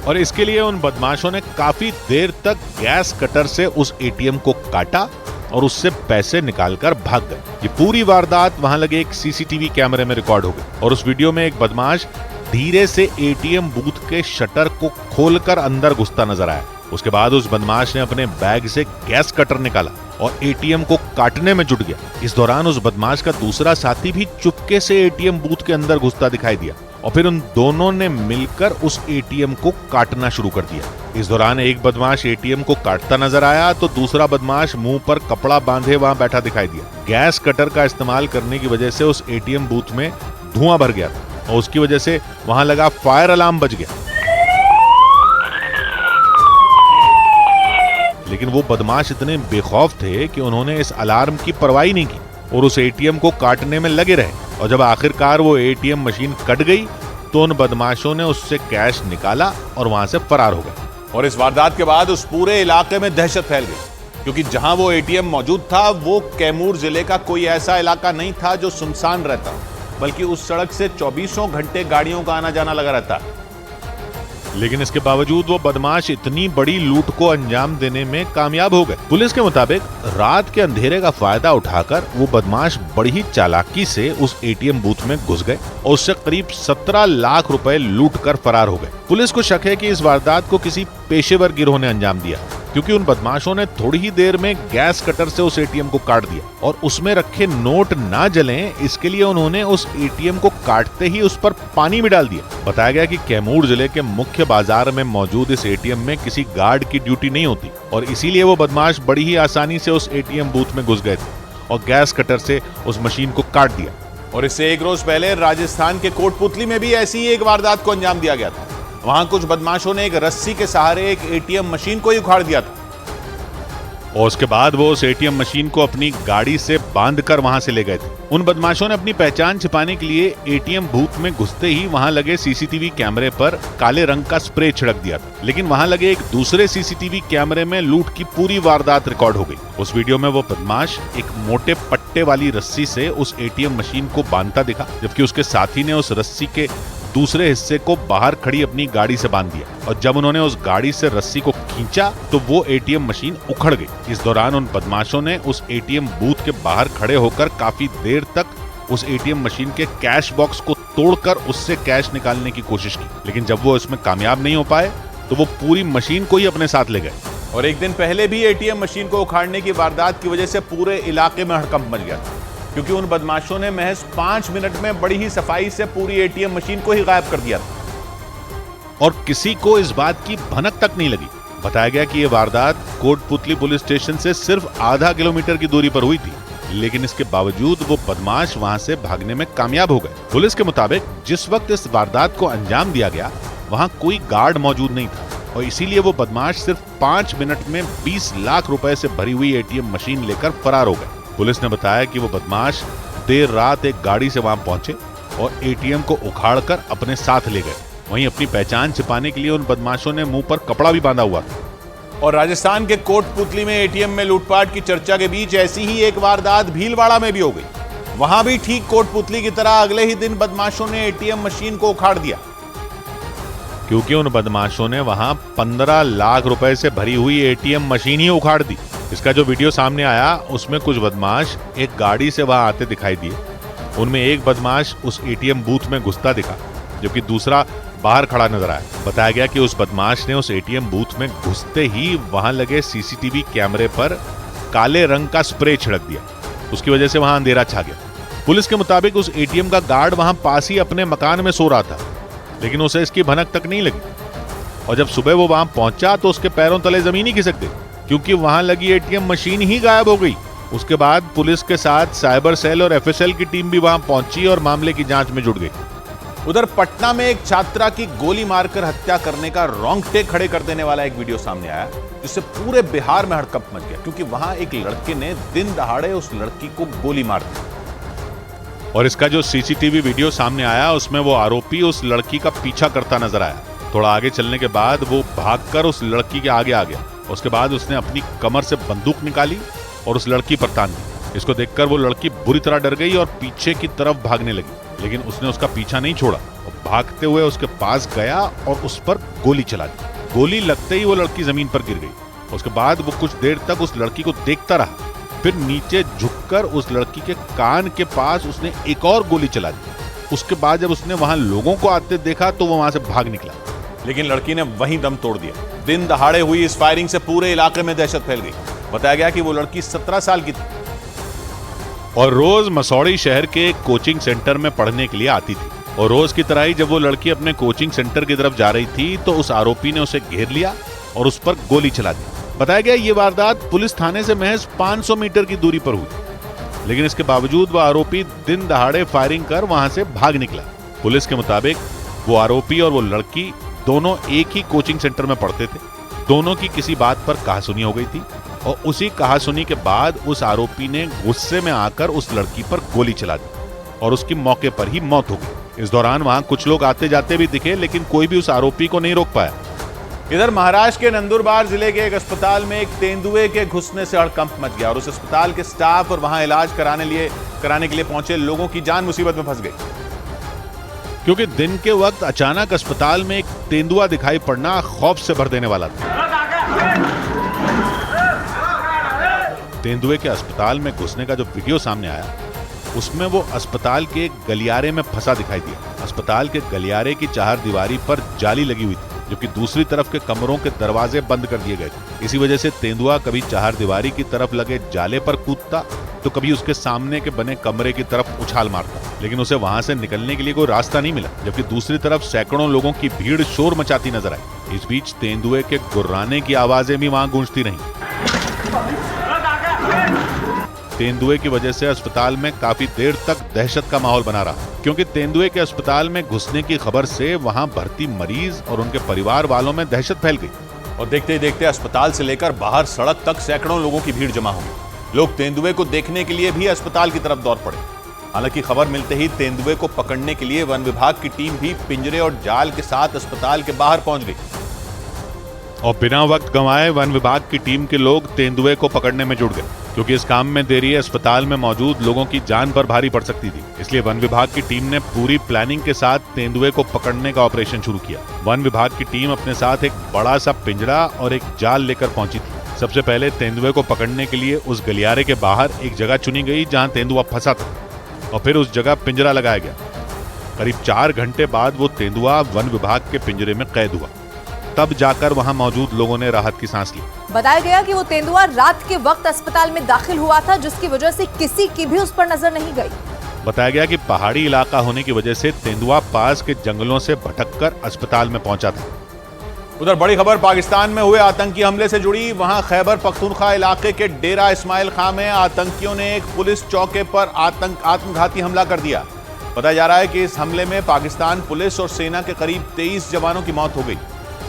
और इसके लिए उन बदमाशों ने काफी देर तक गैस कटर से उस एटीएम को काटा और उससे पैसे निकालकर भाग गए। ये पूरी वारदात वहां लगे एक सीसीटीवी कैमरे में रिकॉर्ड हो गई और उस वीडियो में एक बदमाश धीरे से एटीएम बूथ के शटर को खोलकर अंदर घुसता नजर आया। उसके बाद उस बदमाश ने अपने बैग से गैस कटर निकाला और एटीएम को काटने में जुट गया। इस दौरान उस बदमाश का दूसरा साथी भी चुपके से एटीएम बूथ के अंदर घुसता दिखाई दिया और फिर उन दोनों ने मिलकर उस एटीएम को काटना शुरू कर दिया। इस दौरान एक बदमाश एटीएम को काटता नजर आया तो दूसरा बदमाश मुंह पर कपड़ा बांधे वहां बैठा दिखाई दिया। गैस कटर का इस्तेमाल करने की वजह से उस एटीएम बूथ में धुआं भर गया था और उसकी वजह से वहां लगा फायर अलार्म बज गया। लेकिन वो बदमाश इतने बेखौफ थे कि उन्होंने इस अलार्म की परवाह नहीं की और उस एटीएम को काटने में लगे रहे। और जब आखिरकार वो एटीएम मशीन कट गई तो उन बदमाशों ने उससे कैश निकाला और वहां से फरार हो गए। और इस वारदात के बाद उस पूरे इलाके में दहशत फैल गई, क्योंकि जहां वो एटीएम मौजूद था वो कैमूर जिले का कोई ऐसा इलाका नहीं था जो सुनसान रहता, बल्कि उस सड़क से 24 घंटे गाड़ियों का आना जाना लगा रहता। लेकिन इसके बावजूद वो बदमाश इतनी बड़ी लूट को अंजाम देने में कामयाब हो गए। पुलिस के मुताबिक रात के अंधेरे का फायदा उठाकर वो बदमाश बड़ी ही चालाकी से उस एटीएम बूथ में घुस गए और उससे करीब 17 लाख रुपए लूट कर फरार हो गए। पुलिस को शक है कि इस वारदात को किसी पेशेवर गिरोह ने अंजाम दिया, क्योंकि उन बदमाशों ने थोड़ी ही देर में गैस कटर से उस एटीएम को काट दिया और उसमें रखे नोट ना जलें, इसके लिए उन्होंने उस एटीएम को काटते ही उस पर पानी भी डाल दिया। बताया गया कि कैमूर जिले के मुख्य बाजार में मौजूद इस एटीएम में किसी गार्ड की ड्यूटी नहीं होती और इसीलिए वो बदमाश बड़ी ही आसानी से उस एटीएम बूथ में घुस गए थे और गैस कटर से उस मशीन को काट दिया। और इससे एक रोज पहले राजस्थान के कोटपुतली में भी ऐसी ही एक वारदात को अंजाम दिया गया था। वहां कुछ बदमाशों ने एक रस्सी के सहारे एक एटीएम मशीन को ही उखाड़ दिया था और उसके बाद वो उस एटीएम मशीन को अपनी गाड़ी से बांधकर वहां से ले गए थे। उन बदमाशों ने अपनी पहचान छिपाने के लिए एटीएम बूथ में घुसते ही वहां लगे सीसीटीवी कैमरे पर काले रंग का स्प्रे छिड़क दिया था, लेकिन वहां लगे एक दूसरे सीसीटीवी कैमरे में लूट की पूरी वारदात रिकॉर्ड हो गई। उस वीडियो में वो बदमाश एक मोटे पट्टे वाली रस्सी से उस एटीएम मशीन को बांधता दिखा, जबकि उसके साथी ने उस रस्सी के दूसरे हिस्से को बाहर खड़ी अपनी गाड़ी से बांध दिया और जब उन्होंने उस गाड़ी से रस्सी को खींचा तो वो एटीएम मशीन उखड़ गई। इस दौरान उन बदमाशों ने उस एटीएम बूथ के बाहर खड़े होकर काफी देर तक उस एटीएम मशीन के कैश बॉक्स को तोड़कर उससे कैश निकालने की कोशिश की, लेकिन जब वो इसमें कामयाब नहीं हो पाए तो वो पूरी मशीन को ही अपने साथ ले गए। और एक दिन पहले भी एटीएम मशीन को उखाड़ने की वारदात की वजह से पूरे इलाके में हड़कंप मच गया था, क्योंकि उन बदमाशों ने महज 5 मिनट में बड़ी ही सफाई से पूरी एटीएम मशीन को ही गायब कर दिया था और किसी को इस बात की भनक तक नहीं लगी। बताया गया कि यह वारदात कोटपुतली पुलिस स्टेशन से सिर्फ आधा किलोमीटर की दूरी पर हुई थी, लेकिन इसके बावजूद वो बदमाश वहां से भागने में कामयाब हो गए। पुलिस के मुताबिक जिस वक्त इस वारदात को अंजाम दिया गया वहां कोई गार्ड मौजूद नहीं था और इसीलिए वो बदमाश सिर्फ 5 मिनट में 20 लाख रुपए से भरी हुई एटीएम मशीन लेकर फरार हो गए। पुलिस ने बताया कि वो बदमाश देर रात एक गाड़ी से वहां पहुंचे और एटीएम को उखाड़कर अपने साथ ले गए। वहीं अपनी पहचान छिपाने के लिए उन बदमाशों ने मुंह पर कपड़ा भी बांधा हुआ था। और राजस्थान के कोटपुतली में एटीएम में लूटपाट की चर्चा के बीच ऐसी ही एक वारदात भीलवाड़ा में भी हो गई। वहां भी ठीक कोटपुतली की तरह अगले ही दिन बदमाशों ने एटीएम मशीन को उखाड़ दिया, क्योंकि उन बदमाशों ने वहां 15 लाख रुपए से भरी हुई एटीएम मशीन ही उखाड़ दी। इसका जो वीडियो सामने आया उसमें कुछ बदमाश एक गाड़ी से वहां आते दिखाई दिए। उनमें एक बदमाश उस एटीएम बूथ में घुसता दिखा, जबकि दूसरा बाहर खड़ा नजर आया। बताया गया कि उस बदमाश ने उस एटीएम बूथ में घुसते ही वहां लगे सीसीटीवी कैमरे पर काले रंग का स्प्रे छिड़क दिया। उसकी वजह से वहां अंधेरा छा गया। पुलिस के मुताबिक उस एटीएम का गार्ड वहां पास ही अपने मकान में सो रहा था, लेकिन उसे इसकी भनक तक नहीं लगी और जब सुबह वो वहां पहुंचा तो उसके पैरों तले जमीन ही खिसक गई, क्योंकि वहां लगी एटीएम मशीन ही गायब हो गई। उसके बाद पुलिस के साथ साइबर सेल और एफएसएल की टीम भी वहां पहुंची और मामले की जांच में जुट गई। उधर पटना में एक छात्रा की गोली मारकर हत्या करने का रोंगटे खड़े कर देने वाला एक वीडियो सामने आया, जिससे पूरे बिहार में हड़कंप मच गया, क्योंकि वहां एक लड़के ने दिन दहाड़े उस लड़की को गोली मार दी। और इसका जो सीसीटीवी वीडियो सामने आया उसमें वो आरोपी उस लड़की का पीछा करता नजर आया। थोड़ा आगे चलने के बाद वो भागकर उस लड़की के आगे आ गया। उसके बाद उसने अपनी कमर से बंदूक निकाली और उस लड़की पर तान दी। इसको देखकर वो लड़की बुरी तरह डर गई और पीछे की तरफ भागने लगी, लेकिन उसने उसका पीछा नहीं छोड़ा और भागते हुए उसके पास गया और उस पर गोली चला दी। गोली लगते ही वो लड़की जमीन पर गिर गई। उसके बाद वो कुछ देर तक उस लड़की को देखता रहा, फिर नीचे झुककर उस लड़की के कान के पास उसने एक और गोली चला दी। उसके बाद जब उसने वहां लोगों को आते देखा तो वो वहां से भाग निकला, लेकिन लड़की ने वहीं दम तोड़ दिया। दिन दहाड़े हुई इस फायरिंग से पूरे इलाके में दहशत फैल गई। बताया गया कि वो लड़की 17 साल की थी और रोज मसौड़ी शहर के एक कोचिंग सेंटर में पढ़ने के लिए आती थी। और रोज की तरह ही जब वो लड़की अपने कोचिंग सेंटर की तरफ जा रही थी तो उस आरोपी ने उसे घेर लिया और उस पर गोली चला दी। बताया गया ये वारदात पुलिस थाने से महज 500 मीटर की दूरी पर हुई, लेकिन इसके बावजूद वह आरोपी दिन दहाड़े फायरिंग कर वहां से भाग निकला। पुलिस के मुताबिक वो आरोपी और वो लड़की दोनों एक ही कोचिंग सेंटर में पढ़ते थे। दोनों की किसी बात पर कहासुनी हो गई थी और उसी कहासुनी के बाद उस आरोपी ने गुस्से में आकर उस लड़की पर गोली चला दी और उसकी मौके पर ही मौत हो गई। इस दौरान वहां कुछ लोग आते जाते भी दिखे, लेकिन कोई भी उस आरोपी को नहीं रोक पाया। इधर महाराष्ट्र के नंदुरबार जिले के एक अस्पताल में एक तेंदुए के घुसने से हड़कंप मच गया और उस अस्पताल के स्टाफ और वहां इलाज कराने के लिए पहुंचे लोगों की जान मुसीबत में फंस गई। क्योंकि दिन के वक्त अचानक अस्पताल में एक तेंदुआ दिखाई पड़ना खौफ से भर देने वाला था। तेंदुए के अस्पताल में घुसने का जो वीडियो सामने आया उसमें वो अस्पताल के गलियारे में फंसा दिखाई दिया। अस्पताल के गलियारे की चारदीवारी पर जाली लगी हुई थी, जबकि दूसरी तरफ के कमरों के दरवाजे बंद कर दिए गए थे। इसी वजह से तेंदुआ कभी चारदीवारी की तरफ लगे जाले पर कूदता तो कभी उसके सामने के बने कमरे की तरफ उछाल मारता, लेकिन उसे वहां से निकलने के लिए कोई रास्ता नहीं मिला। जबकि दूसरी तरफ सैकड़ों लोगों की भीड़ शोर मचाती नजर आई। इस बीच तेंदुए के गुर्राने की आवाजें भी वहां गूंजती रहीं। तेंदुए की वजह से अस्पताल में काफी देर तक दहशत का माहौल बना रहा, क्योंकि तेंदुए के अस्पताल में घुसने की खबर से वहां भर्ती मरीज और उनके परिवार वालों में दहशत फैल गई। और देखते ही देखते अस्पताल से लेकर बाहर सड़क तक सैकड़ों लोगों की भीड़ जमा हो गई। लोग तेंदुए को देखने के लिए भी अस्पताल की तरफ दौड़ पड़े। हालांकि खबर मिलते ही तेंदुए को पकड़ने के लिए वन विभाग की टीम भी पिंजरे और जाल के साथ अस्पताल के बाहर पहुंच गई। और बिना वक्त गंवाए वन विभाग की टीम के लोग तेंदुए को पकड़ने में जुट गए, क्योंकि इस काम में देरी अस्पताल में मौजूद लोगों की जान पर भारी पड़ सकती थी। इसलिए वन विभाग की टीम ने पूरी प्लानिंग के साथ तेंदुए को पकड़ने का ऑपरेशन शुरू किया। वन विभाग की टीम अपने साथ एक बड़ा सा पिंजरा और एक जाल लेकर पहुंची थी। सबसे पहले तेंदुए को पकड़ने के लिए उस गलियारे के बाहर एक जगह चुनी गई जहां तेंदुआ फंसा था, और फिर उस जगह पिंजरा लगाया गया। करीब 4 घंटे बाद वो तेंदुआ वन विभाग के पिंजरे में कैद हुआ। तब जाकर वहां मौजूद लोगों ने राहत की सांस ली। बताया गया कि वो तेंदुआ रात के वक्त अस्पताल में दाखिल हुआ था, जिसकी वजह से किसी की भी उस पर नजर नहीं गई। बताया गया कि पहाड़ी इलाका होने की वजह से तेंदुआ पास के जंगलों से भटककर अस्पताल में पहुंचा था। उधर बड़ी खबर पाकिस्तान में हुए आतंकी हमले से जुड़ी। वहां खैबर पख्तूनख्वा इलाके के डेरा इस्माइल खां में आतंकियों ने एक पुलिस चौके पर आत्मघाती हमला कर दिया। बताया जा रहा है कि इस हमले में पाकिस्तान पुलिस और सेना के करीब 23 जवानों की मौत हो गई।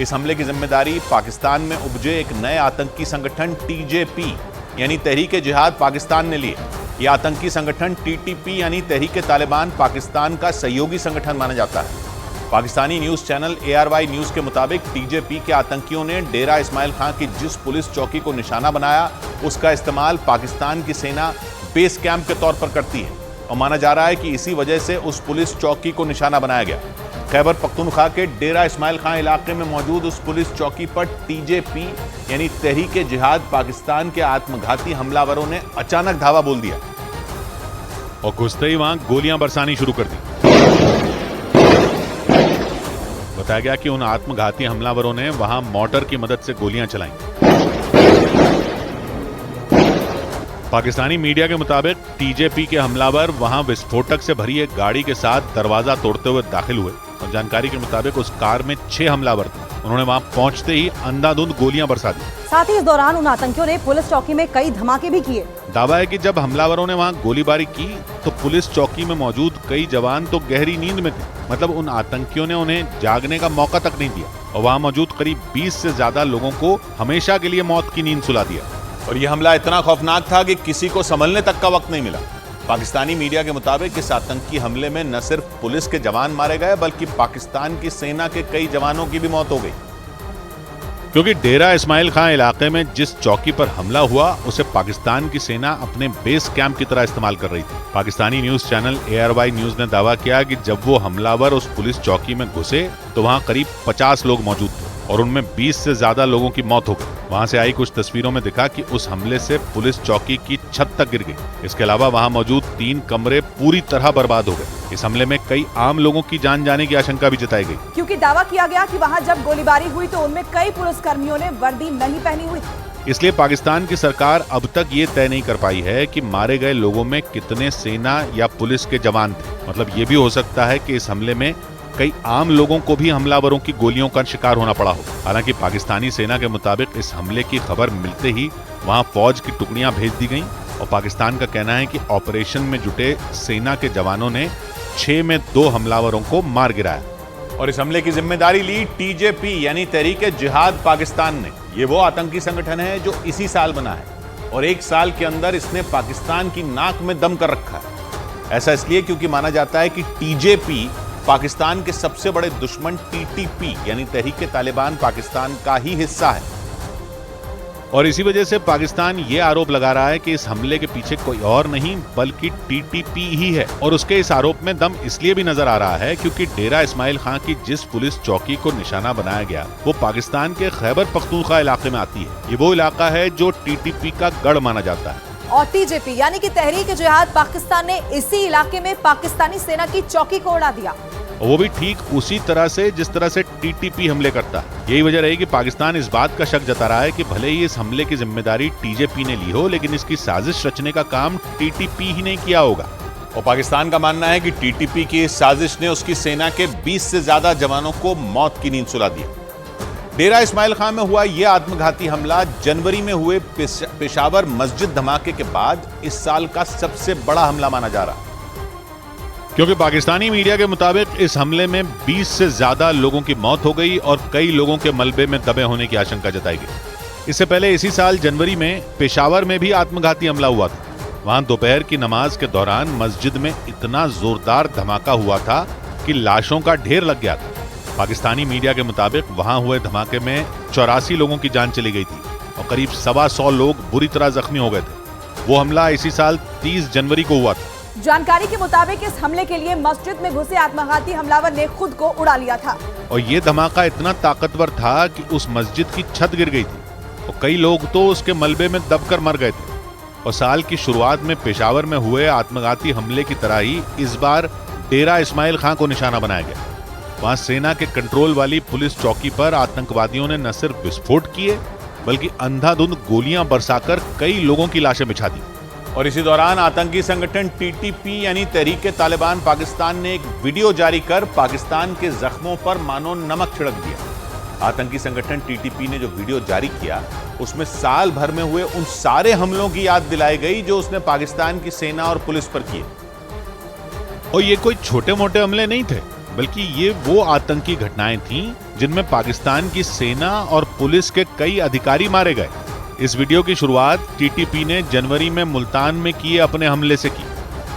इस हमले की जिम्मेदारी पाकिस्तान में उपजे एक नए आतंकी संगठन टीजेपी यानी तहरीक जिहाद पाकिस्तान ने लिए। यह आतंकी संगठन टीटीपी यानी तहरीक तालिबान पाकिस्तान का सहयोगी संगठन माना जाता है। Pakistani news channel ARY news के मुताबिक टीजेपी के आतंकियों ने डेरा इस्माइल खां की जिस पुलिस चौकी को निशाना बनाया, उसका इस्तेमाल पाकिस्तान की सेना बेस कैंप के तौर पर करती है, और माना जा रहा है कि इसी वजह से उस पुलिस चौकी को निशाना बनाया गया। खैबर पख्तूनख्वा के डेरा इस्माइल खां इलाके में मौजूद उस पुलिस चौकी पर टीजेपी यानी तहरीक जिहाद पाकिस्तान के आत्मघाती हमलावरों ने अचानक धावा बोल दिया और घुसते ही वहां गोलियां बरसानी शुरू कर दी। बताया गया कि उन आत्मघाती हमलावरों ने वहां मोर्टार की मदद से गोलियां चलाई। पाकिस्तानी मीडिया के मुताबिक टीजेपी के हमलावर वहां विस्फोटक से भरी एक गाड़ी के साथ दरवाजा तोड़ते हुए दाखिल हुए, और जानकारी के मुताबिक उस कार में 6 हमलावर थे। उन्होंने वहां पहुंचते ही अंधाधुंध गोलियां बरसा दी। साथ ही इस दौरान उन आतंकियों ने पुलिस चौकी में कई धमाके भी किए। दावा है कि जब हमलावरों ने वहां गोलीबारी की तो पुलिस चौकी में मौजूद कई जवान तो गहरी नींद में थे, मतलब उन आतंकियों ने उन्हें जागने का मौका तक नहीं दिया, और वहां मौजूद करीब 20 से ज्यादा लोगों को हमेशा के लिए मौत की नींद सुला दिया। और यह हमला इतना खौफनाक था कि किसी को संभलने तक का वक्त नहीं मिला। पाकिस्तानी मीडिया के मुताबिक इस आतंकी हमले में न सिर्फ पुलिस के जवान मारे गए, बल्कि पाकिस्तान की सेना के कई जवानों की भी मौत हो गई। क्योंकि डेरा इस्माइल खां इलाके में जिस चौकी पर हमला हुआ उसे पाकिस्तान की सेना अपने बेस कैंप की तरह इस्तेमाल कर रही थी। Pakistani news channel ARY news ने दावा किया कि जब वो हमलावर उस पुलिस चौकी में घुसे तो वहां करीब 50 लोग मौजूद थे, और उनमें 20 से ज्यादा लोगों की मौत हो गई। वहां से आई कुछ तस्वीरों में दिखा कि उस हमले से पुलिस चौकी की छत तक गिर गई। इसके अलावा वहां मौजूद 3 कमरे पूरी तरह बर्बाद हो गए। इस हमले में कई आम लोगों की जान जाने की आशंका भी जताई गई, क्योंकि दावा किया गया कि वहां जब गोलीबारी हुई तो उनमें कई पुलिसकर्मियों ने वर्दी नहीं पहनी हुई थी। इसलिए पाकिस्तान की सरकार अब तक ये तय नहीं कर पाई है कि मारे गए लोगों में कितने सेना या पुलिस के जवान थे। मतलब ये भी हो सकता है कि इस हमले में कई आम लोगों को भी हमलावरों की गोलियों का शिकार होना पड़ा हो। हालांकि पाकिस्तानी सेना के मुताबिक इस हमले की खबर मिलते ही वहां फौज की टुकड़ियां भेज दी गईं, और पाकिस्तान का कहना है कि ऑपरेशन में जुटे सेना के जवानों ने 6 में 2 हमलावरों को मार गिराया। और इस हमले की जिम्मेदारी ली टीजेपी यानी तहरीक जिहाद पाकिस्तान ने। ये वो आतंकी संगठन है जो इसी साल बना है, और 1 साल के अंदर इसने पाकिस्तान की नाक में दम कर रखा है। ऐसा इसलिए क्योंकि माना जाता है कि टीजेपी पाकिस्तान के सबसे बड़े दुश्मन टीटीपी यानी तहरीक तालिबान पाकिस्तान का ही हिस्सा है। और इसी वजह से पाकिस्तान ये आरोप लगा रहा है कि इस हमले के पीछे कोई और नहीं बल्कि टीटीपी ही है। और उसके इस आरोप में दम इसलिए भी नजर आ रहा है क्योंकि डेरा इस्माइल खां की जिस पुलिस चौकी को निशाना बनाया गया वो पाकिस्तान के खैबर पख्तूनख्वा इलाके में आती है। ये वो इलाका है जो टीटीपी का गढ़ माना जाता है। और टीजेपी यानी कि तहरीक जिहाद पाकिस्तान ने इसी इलाके में पाकिस्तानी सेना की चौकी को उड़ा दिया, वो भी ठीक उसी तरह से जिस तरह से टीटीपी हमले करता है। यही वजह रही कि पाकिस्तान इस बात का शक जता रहा है कि भले ही इस हमले की जिम्मेदारी टीजेपी ने ली हो, लेकिन इसकी साजिश रचने का काम टीटीपी ही नहीं किया होगा। और पाकिस्तान का मानना है कि टीटीपी की इस साजिश ने उसकी सेना के 20 से ज्यादा जवानों को मौत की नींद सुला दी। डेरा इस्माइल खां में हुआ यह आत्मघाती हमला जनवरी में हुए पेशावर मस्जिद धमाके के बाद इस साल का सबसे बड़ा हमला माना जा रहा है, क्योंकि पाकिस्तानी मीडिया के मुताबिक इस हमले में 20 से ज्यादा लोगों की मौत हो गई और कई लोगों के मलबे में दबे होने की आशंका जताई गई। इससे पहले इसी साल जनवरी में पेशावर में भी आत्मघाती हमला हुआ था। वहां दोपहर की नमाज के दौरान मस्जिद में इतना जोरदार धमाका हुआ था कि लाशों का ढेर लग गया था। पाकिस्तानी मीडिया के मुताबिक वहां हुए धमाके में 84 लोगों की जान चली गई थी और करीब 125 लोग बुरी तरह जख्मी हो गए थे। वो हमला इसी साल 30 जनवरी को हुआ था। जानकारी के मुताबिक इस हमले के लिए मस्जिद में घुसे आत्मघाती हमलावर ने खुद को उड़ा लिया था और ये धमाका इतना ताकतवर था कि उस मस्जिद की छत गिर गई थी और कई लोग तो उसके मलबे में दबकर मर गए थे। और साल की शुरुआत में पेशावर में हुए आत्मघाती हमले की तरह ही इस बार डेरा इस्माइल खां को निशाना बनाया गया। वहां सेना के कंट्रोल वाली पुलिस चौकी पर आतंकवादियों ने न सिर्फ विस्फोट किए बल्कि अंधाधुंध गोलियां बरसाकर कई लोगों की लाशें बिछा दी। और इसी दौरान आतंकी संगठन टीटीपी यानी तहरीक तालिबान पाकिस्तान ने एक वीडियो जारी कर पाकिस्तान के जख्मों पर मानो नमक छिड़क दिया। आतंकी संगठन टीटीपी ने जो वीडियो जारी किया उसमें साल भर में हुए उन सारे हमलों की याद दिलाई गई जो उसने पाकिस्तान की सेना और पुलिस पर किए। और ये कोई छोटे मोटे हमले नहीं थे बल्कि ये वो आतंकी घटनाएं थीं जिनमें पाकिस्तान की सेना और पुलिस के कई अधिकारी मारे गए। इस वीडियो की शुरुआत टीटीपी ने जनवरी में मुल्तान में किए अपने हमले से की।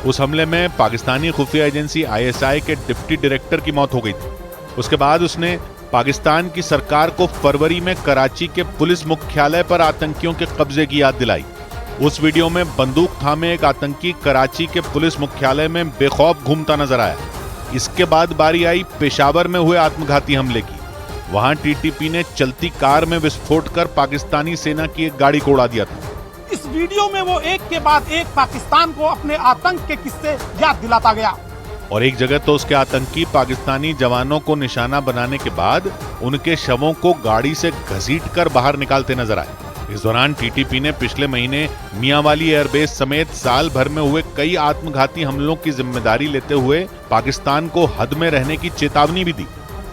उस हमले में पाकिस्तानी खुफिया एजेंसी आईएसआई के डिप्टी डायरेक्टर की मौत हो गई थी। उसके बाद उसने पाकिस्तान की सरकार को फरवरी में कराची के पुलिस मुख्यालय पर आतंकियों के कब्जे की याद दिलाई। उस वीडियो में बंदूक थामे एक आतंकी कराची के पुलिस मुख्यालय में बेखौफ घूमता नजर आया। इसके बाद बारी आई पेशावर में हुए आत्मघाती हमले की। वहां टीटीपी ने चलती कार में विस्फोट कर पाकिस्तानी सेना की एक गाड़ी को उड़ा दिया था। इस वीडियो में वो एक के बाद एक पाकिस्तान को अपने आतंक के किस्से याद दिलाता गया। और एक जगह तो उसके आतंकी पाकिस्तानी जवानों को निशाना बनाने के बाद उनके शवों को गाड़ी से घसीटकर बाहर निकालते नजर आए। इस दौरान टीटीपी ने पिछले महीने मियांवाली एयरबेस समेत साल भर में हुए कई आत्मघाती हमलों की जिम्मेदारी लेते हुए पाकिस्तान को हद में रहने की चेतावनी भी दी।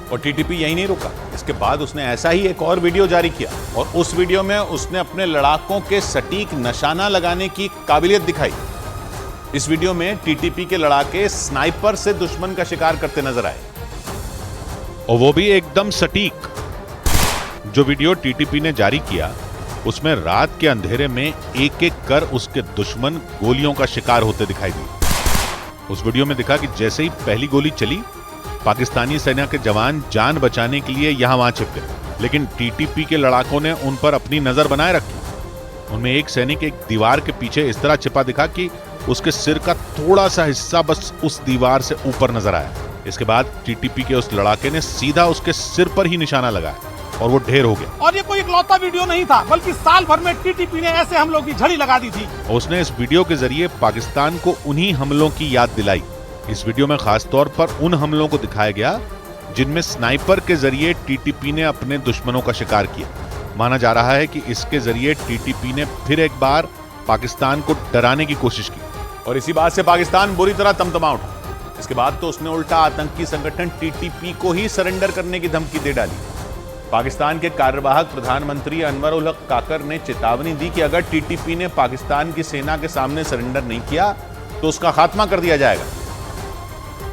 और टीटीपी यही नहीं रुका, इसके बाद उसने ऐसा ही एक और वीडियो जारी किया और उस वीडियो में उसने अपने लड़ाकों के सटीक निशाना लगाने की काबिलियत दिखाई। इस वीडियो में टीटीपी के लड़ाके स्नाइपर से दुश्मन का शिकार करते नजर आए और वो भी एकदम सटीक। जो वीडियो टीटीपी ने जारी किया उसमें रात के अंधेरे में एक एक कर उसके दुश्मन गोलियों का शिकार होते दिखाई दिए। उस वीडियो में दिखा कि जैसे ही पहली गोली चली पाकिस्तानी सेना के जवान जान बचाने के लिए यहां वहां छिप गए, लेकिन टीटीपी के लड़ाकों ने उन पर अपनी नजर बनाए रखी। उनमें एक सैनिक एक दीवार के पीछे इस तरह छिपा दिखा कि उसके सिर का थोड़ा सा हिस्सा बस उस दीवार से ऊपर नजर आया। इसके बाद टीटीपी के उस लड़ाके ने सीधा उसके सिर पर ही निशाना लगाया और वो ढेर हो गया। और ये कोई इकलौता वीडियो नहीं था बल्कि साल भर में टीटीपी ने ऐसे हमलों की झड़ी लगा दी थी। उसने इस वीडियो के जरिए पाकिस्तान को उन्हीं हमलों की याद दिलाई। इस वीडियो में खास तौर पर उन हमलों को दिखाया गया जिनमें स्नाइपर के जरिए टीटीपी ने अपने दुश्मनों का शिकार किया। माना जा रहा है कि इसके जरिए टीटीपी ने फिर एक बार पाकिस्तान को डराने की कोशिश की और इसी बात से पाकिस्तान बुरी तरह तमतमा उठा। इसके बाद तो उसने उल्टा आतंकी संगठन टीटीपी को ही सरेंडर करने की धमकी दे डाली। पाकिस्तान के कार्यवाहक प्रधानमंत्री अनवर उल हक काकर ने चेतावनी दी कि अगर टीटीपी ने पाकिस्तान की सेना के सामने सरेंडर नहीं किया तो उसका खात्मा कर दिया जाएगा।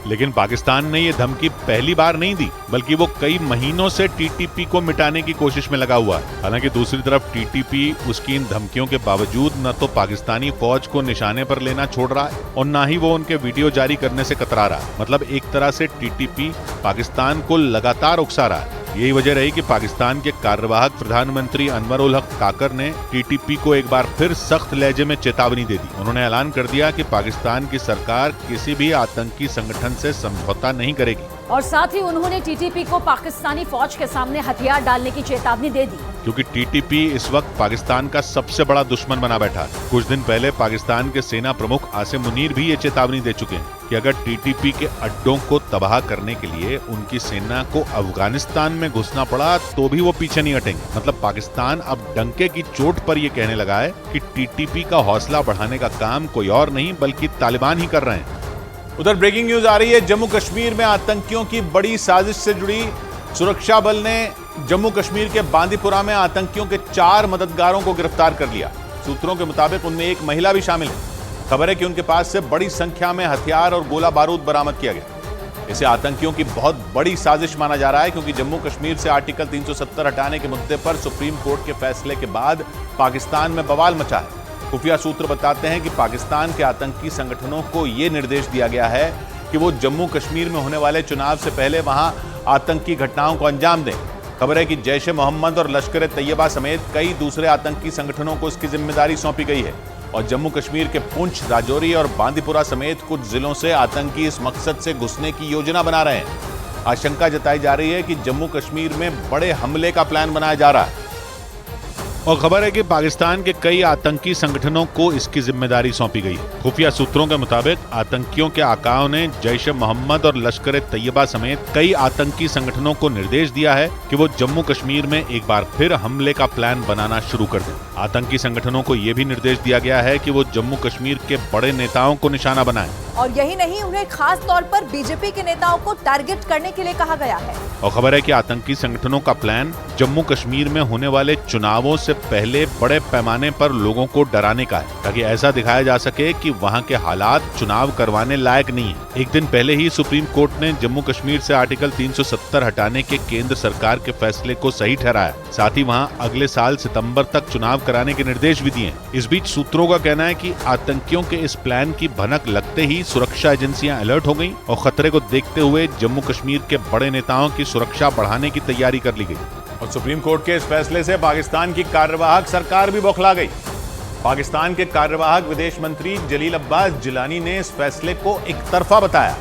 लेकिन पाकिस्तान ने यह धमकी पहली बार नहीं दी बल्कि वो कई महीनों से टीटीपी को मिटाने की कोशिश में लगा हुआ है। हालांकि दूसरी तरफ टीटीपी उसकी इन धमकियों के बावजूद न तो पाकिस्तानी फौज को निशाने पर लेना छोड़ रहा है और न ही वो उनके वीडियो जारी करने से कतरा रहा है। मतलब एक तरह से टीटीपी पाकिस्तान को लगातार उकसा रहा है। यही वजह रही कि पाकिस्तान के कार्यवाहक प्रधानमंत्री अनवर उल हक काकर ने टीटीपी को एक बार फिर सख्त लहजे में चेतावनी दे दी। उन्होंने ऐलान कर दिया कि पाकिस्तान की सरकार किसी भी आतंकी संगठन से समझौता नहीं करेगी। और साथ ही उन्होंने टीटीपी को पाकिस्तानी फौज के सामने हथियार डालने की चेतावनी दे दी, क्योंकि टीटीपी इस वक्त पाकिस्तान का सबसे बड़ा दुश्मन बना बैठा है। कुछ दिन पहले पाकिस्तान के सेना प्रमुख आसिम मुनीर भी ये चेतावनी दे चुके हैं कि अगर टीटीपी के अड्डों को तबाह करने के लिए उनकी सेना को अफगानिस्तान में घुसना पड़ा तो भी वो पीछे नहीं हटेंगे। मतलब पाकिस्तान अब डंके की चोट पर ये कहने लगा है कि टीटीपी का हौसला बढ़ाने का काम कोई और नहीं बल्कि तालिबान ही कर रहे हैं। उधर ब्रेकिंग न्यूज आ रही है, जम्मू कश्मीर में आतंकियों की बड़ी साजिश से जुड़ी सुरक्षा बल ने जम्मू कश्मीर के बांदीपुरा में आतंकियों के 4 मददगारों को गिरफ्तार कर लिया। सूत्रों के मुताबिक उनमें एक महिला भी शामिल है। खबर है कि उनके पास से बड़ी संख्या में हथियार और गोला बारूद बरामद किया गया। इसे आतंकियों की बहुत बड़ी साजिश माना जा रहा है, क्योंकि जम्मू कश्मीर से आर्टिकल 370 हटाने के मुद्दे पर सुप्रीम कोर्ट के फैसले के बाद पाकिस्तान में बवाल मचा है। खुफिया सूत्र बताते हैं कि पाकिस्तान के आतंकी संगठनों को यह निर्देश दिया गया है कि वो जम्मू कश्मीर में होने वाले चुनाव से पहले वहां आतंकी घटनाओं को अंजाम दें। खबर है कि जैश ए मोहम्मद और लश्कर ए तैयबा समेत कई दूसरे आतंकी संगठनों को इसकी जिम्मेदारी सौंपी गई है और जम्मू कश्मीर के पुंछ, राजौरी और बांदीपुरा समेत कुछ जिलों से आतंकी इस मकसद से घुसने की योजना बना रहे हैं। आशंका जताई जा रही है कि जम्मू कश्मीर में बड़े हमले का प्लान बनाया जा रहा है। और खबर है कि पाकिस्तान के कई आतंकी संगठनों को इसकी जिम्मेदारी सौंपी गई है। खुफिया सूत्रों के मुताबिक आतंकियों के आकाओं ने जैश ए मोहम्मद और लश्कर ए तैयबा समेत कई आतंकी संगठनों को निर्देश दिया है कि वो जम्मू कश्मीर में एक बार फिर हमले का प्लान बनाना शुरू कर दें। आतंकी संगठनों को यह भी निर्देश दिया गया है कि वो जम्मू कश्मीर के बड़े नेताओं को निशाना बनाएं। और यही नहीं, उन्हें खास तौर पर बीजेपी के नेताओं को टारगेट करने के लिए कहा गया है। और खबर है कि आतंकी संगठनों का प्लान जम्मू कश्मीर में होने वाले चुनावों से पहले बड़े पैमाने पर लोगों को डराने का है, ताकि ऐसा दिखाया जा सके कि वहां के हालात चुनाव करवाने लायक नहीं है। एक दिन पहले ही सुप्रीम कोर्ट ने जम्मू कश्मीर से आर्टिकल 370 हटाने के केंद्र सरकार के फैसले को सही ठहराया। साथ ही वहां अगले साल सितंबर तक चुनाव कराने के निर्देश भी दिए। इस बीच सूत्रों का कहना है कि आतंकियों के इस प्लान की भनक लगते ही सुरक्षा एजेंसियां अलर्ट हो गईं और खतरे को देखते हुए जम्मू कश्मीर के बड़े नेताओं की सुरक्षा बढ़ाने की तैयारी कर ली गई। और सुप्रीम कोर्ट के इस फैसले से पाकिस्तान की कार्यवाहक सरकार भी बौखला गई। पाकिस्तान के कार्यवाहक विदेश मंत्री जलील अब्बास जिलानी ने इस फैसले को एकतरफा बताया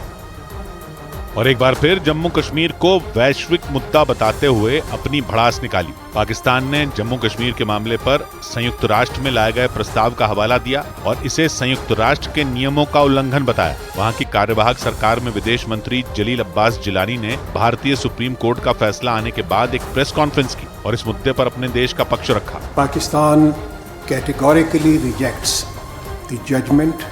और एक बार फिर जम्मू कश्मीर को वैश्विक मुद्दा बताते हुए अपनी भड़ास निकाली। पाकिस्तान ने जम्मू कश्मीर के मामले पर संयुक्त राष्ट्र में लाए गए प्रस्ताव का हवाला दिया और इसे संयुक्त राष्ट्र के नियमों का उल्लंघन बताया। वहां की कार्यवाहक सरकार में विदेश मंत्री जलील अब्बास जिलानी ने भारतीय सुप्रीम कोर्ट का फैसला आने के बाद एक प्रेस कॉन्फ्रेंस की और इस मुद्दे पर अपने देश का पक्ष रखा। Pakistan categorically rejects the judgment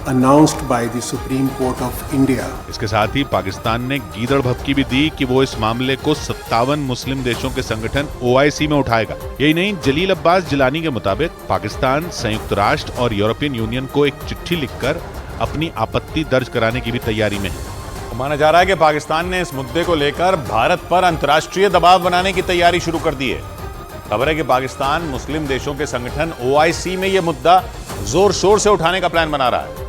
announced by the Supreme Court of India. इसके साथ ही पाकिस्तान ने गीदड़ भभकी भी दी कि वो इस मामले को 57 मुस्लिम देशों के संगठन OIC में उठाएगा। यही नहीं, जलील अब्बास जिलानी के मुताबिक पाकिस्तान संयुक्त राष्ट्र और यूरोपियन यूनियन को एक चिट्ठी लिखकर अपनी आपत्ति दर्ज कराने की भी तैयारी में है। माना जा रहा है कि पाकिस्तान ने इस मुद्दे को लेकर भारत पर अंतर्राष्ट्रीय दबाव बनाने की तैयारी शुरू कर दी है। खबर है कि पाकिस्तान मुस्लिम देशों के संगठन OIC में यह मुद्दा जोर शोर से उठाने का प्लान बना रहा है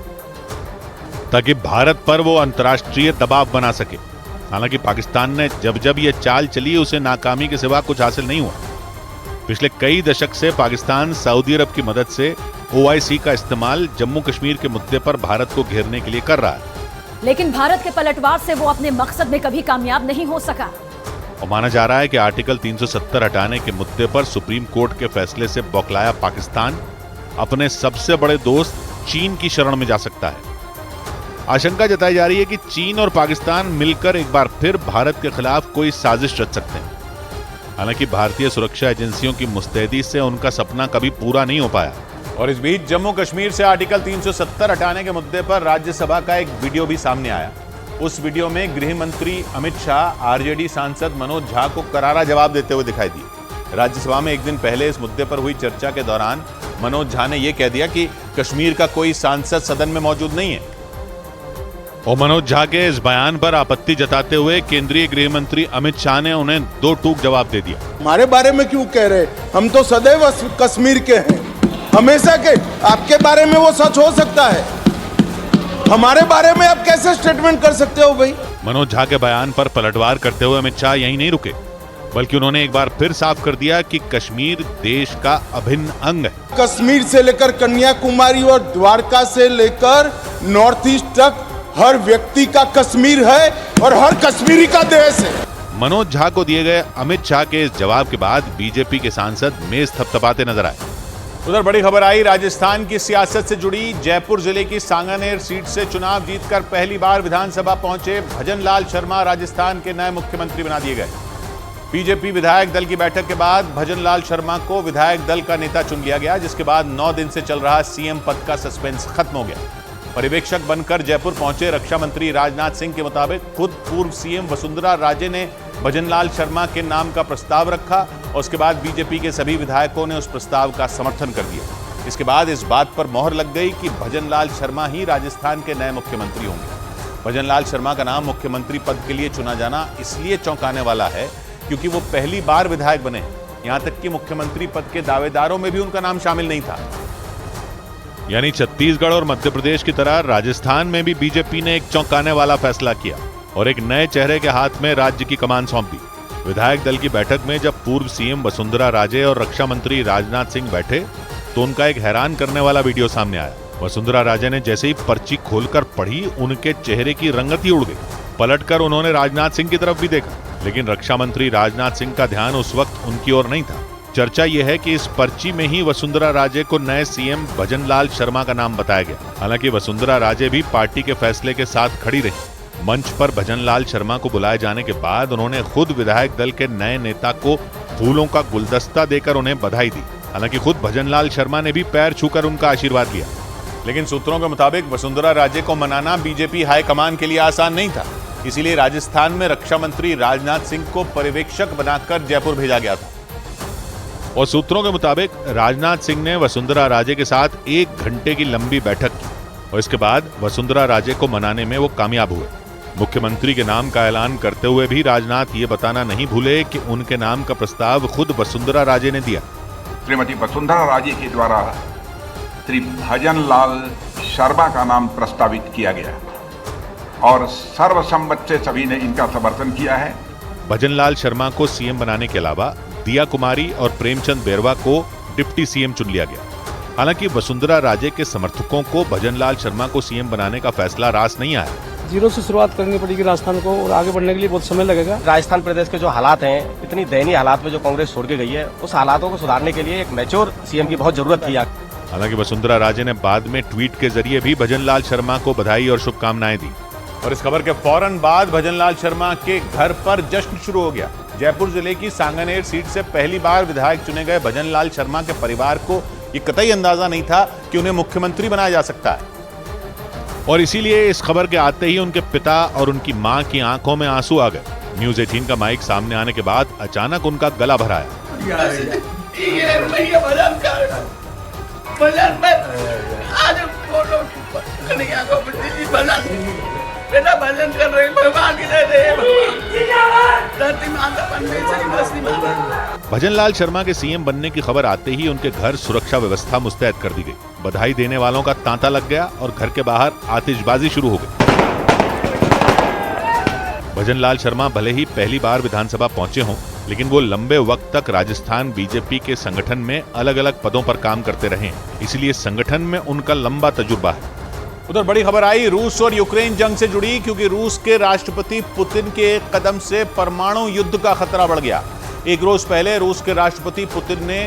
ताकि भारत पर वो अंतर्राष्ट्रीय दबाव बना सके। हालांकि पाकिस्तान ने जब जब ये चाल चली उसे नाकामी के सिवा कुछ हासिल नहीं हुआ। पिछले कई दशक से पाकिस्तान सऊदी अरब की मदद से OIC का इस्तेमाल जम्मू कश्मीर के मुद्दे पर भारत को घेरने के लिए कर रहा है। लेकिन भारत के पलटवार से वो अपने मकसद में कभी कामयाब नहीं हो सका। और माना जा रहा है कि आर्टिकल 370 हटाने के मुद्दे पर सुप्रीम कोर्ट के फैसले से बौखलाया पाकिस्तान अपने सबसे बड़े दोस्त चीन की शरण में जा सकता है। आशंका जताई जा रही है कि चीन और पाकिस्तान मिलकर एक बार फिर भारत के खिलाफ कोई साजिश रच सकते हैं। हालांकि भारतीय सुरक्षा एजेंसियों की मुस्तैदी से उनका सपना कभी पूरा नहीं हो पाया। और इस बीच जम्मू कश्मीर से आर्टिकल 370 हटाने के मुद्दे पर राज्यसभा का एक वीडियो भी सामने आया। उस वीडियो में गृह मंत्री अमित शाह RJD सांसद मनोज झा को करारा जवाब देते हुए दिखाई दिए। राज्यसभा में एक दिन पहले इस मुद्दे पर हुई चर्चा के दौरान मनोज झा ने यह कह दिया कि कश्मीर का कोई सांसद सदन में मौजूद नहीं है। और मनोज झा के इस बयान पर आपत्ति जताते हुए केंद्रीय गृह मंत्री अमित शाह ने उन्हें दो टूक जवाब दे दिया। हमारे बारे में क्यों कह रहे? हम तो सदैव कश्मीर के हैं, हमेशा के। आपके बारे में वो सच हो सकता है, हमारे बारे में आप कैसे स्टेटमेंट कर सकते हो भाई? मनोज झा के बयान पर पलटवार करते हुए अमित शाह यहीं नहीं रुके, बल्कि उन्होंने एक बार फिर साफ कर दिया कि कश्मीर देश का अभिन्न अंग है। कश्मीर से लेकर कन्याकुमारी और द्वारका से लेकर नॉर्थ ईस्ट तक हर व्यक्ति का कश्मीर है और हर कश्मीरी का देश है। मनोज झा को दिए गए अमित शाह के इस जवाब के बाद बीजेपी के सांसद मेज थपथपाते नजर आए। उधर बड़ी खबर आई राजस्थान की सियासत से जुड़ी। जयपुर जिले की सांगानेर सीट से चुनाव जीतकर पहली बार विधानसभा पहुंचे भजन लाल शर्मा राजस्थान के नए मुख्यमंत्री बना दिए गए। बीजेपी विधायक दल की बैठक के बाद भजन लाल शर्मा को विधायक दल का नेता चुन लिया गया, जिसके बाद 9 दिन से चल रहा सीएम पद का सस्पेंस खत्म हो गया। पर्यवेक्षक बनकर जयपुर पहुंचे रक्षा मंत्री राजनाथ सिंह के मुताबिक खुद पूर्व सीएम वसुंधरा राजे ने भजन लाल शर्मा के नाम का प्रस्ताव रखा और उसके बाद बीजेपी के सभी विधायकों ने उस प्रस्ताव का समर्थन कर दिया। इसके बाद इस बात पर मोहर लग गई कि भजन लाल शर्मा ही राजस्थान के नए मुख्यमंत्री होंगे। भजन लाल शर्मा का नाम मुख्यमंत्री पद के लिए चुना जाना इसलिए चौंकाने वाला है क्योंकि वो पहली बार विधायक बने। यहां तक कि मुख्यमंत्री पद के दावेदारों में भी उनका नाम शामिल नहीं था। यानी छत्तीसगढ़ और मध्य प्रदेश की तरह राजस्थान में भी बीजेपी ने एक चौंकाने वाला फैसला किया और एक नए चेहरे के हाथ में राज्य की कमान सौंप दी। विधायक दल की बैठक में जब पूर्व सीएम वसुंधरा राजे और रक्षा मंत्री राजनाथ सिंह बैठे तो उनका एक हैरान करने वाला वीडियो सामने आया। वसुंधरा राजे ने जैसे ही पर्ची खोलकर पढ़ी, उनके चेहरे की रंगत ही उड़ गई। पलटकर उन्होंने राजनाथ सिंह की तरफ भी देखा, लेकिन रक्षा मंत्री राजनाथ सिंह का ध्यान उस वक्त उनकी ओर नहीं था। चर्चा यह है कि इस पर्ची में ही वसुंधरा राजे को नए सीएम भजन लाल शर्मा का नाम बताया गया। हालांकि वसुंधरा राजे भी पार्टी के फैसले के साथ खड़ी रही। मंच पर भजन लाल शर्मा को बुलाए जाने के बाद उन्होंने खुद विधायक दल के नए नेता को फूलों का गुलदस्ता देकर उन्हें बधाई दी। हालांकि खुद भजन लाल शर्मा ने भी पैर छूकर उनका आशीर्वाद लिया। लेकिन सूत्रों के मुताबिक वसुंधरा राजे को मनाना बीजेपी हाईकमान के लिए आसान नहीं था, इसीलिए राजस्थान में रक्षा मंत्री राजनाथ सिंह को पर्यवेक्षक बनाकर जयपुर भेजा गया था। और सूत्रों के मुताबिक राजनाथ सिंह ने वसुंधरा राजे के साथ 1 घंटे की लंबी बैठक की और इसके बाद वसुंधरा राजे को मनाने में वो कामयाब हुए। मुख्यमंत्री के नाम का ऐलान करते हुए भी राजनाथ ये बताना नहीं भूले कि उनके नाम का प्रस्ताव खुद वसुंधरा राजे ने दिया। श्रीमती वसुंधरा राजे के द्वारा श्री भजन लाल शर्मा का नाम प्रस्तावित किया गया और सर्वसम्मत से सभी ने इनका समर्थन किया है। भजन लाल शर्मा को सीएम बनाने के अलावा दिया कुमारी और प्रेमचंद बेरवा को डिप्टी सीएम चुन लिया गया। हालांकि वसुंधरा राजे के समर्थकों को भजन लाल शर्मा को सीएम बनाने का फैसला रास नहीं आया। जीरो से शुरुआत करनी पड़ेगी राजस्थान को और आगे बढ़ने के लिए बहुत समय लगेगा। राजस्थान प्रदेश के जो हालात हैं, इतनी दयनीय हालात में जो कांग्रेस छोड़ के गई है, उस हालातों को सुधारने के लिए एक मैच्योर सीएम की बहुत जरूरत थी। हालांकि वसुंधरा राजे ने बाद में ट्वीट के जरिए भी भजन लाल शर्मा को बधाई और शुभकामनाएं दी। और इस खबर के फौरन बाद भजन लाल शर्मा के घर पर जश्न शुरू हो गया। जयपुर जिले की सांगानेर सीट से पहली बार विधायक चुने गए भजन लाल शर्मा के परिवार को ये कतई अंदाजा नहीं था कि उन्हें मुख्यमंत्री बनाया जा सकता है। और इसीलिए इस खबर के आते ही उनके पिता और उनकी मां की आंखों में आंसू आ गए। न्यूज़ 18 का माइक सामने आने के बाद अचानक उनका गला भर आया। बेटा भजन कर रहे भगवान की जय भजन लाल शर्मा के सीएम बनने की खबर आते ही उनके घर सुरक्षा व्यवस्था मुस्तैद कर दी गई। बधाई देने वालों का तांता लग गया और घर के बाहर आतिशबाजी शुरू हो गई। भजन लाल शर्मा भले ही पहली बार विधानसभा पहुंचे हों, लेकिन वो लंबे वक्त तक राजस्थान बीजेपी के संगठन में अलग अलग पदों पर काम करते रहे, इसलिए संगठन में उनका लंबा तजुर्बा है। उधर बड़ी खबर आई रूस और यूक्रेन जंग से जुड़ी, क्योंकि रूस के राष्ट्रपति पुतिन के एक कदम से परमाणु युद्ध का खतरा बढ़ गया। एक रोज पहले रूस के राष्ट्रपति पुतिन ने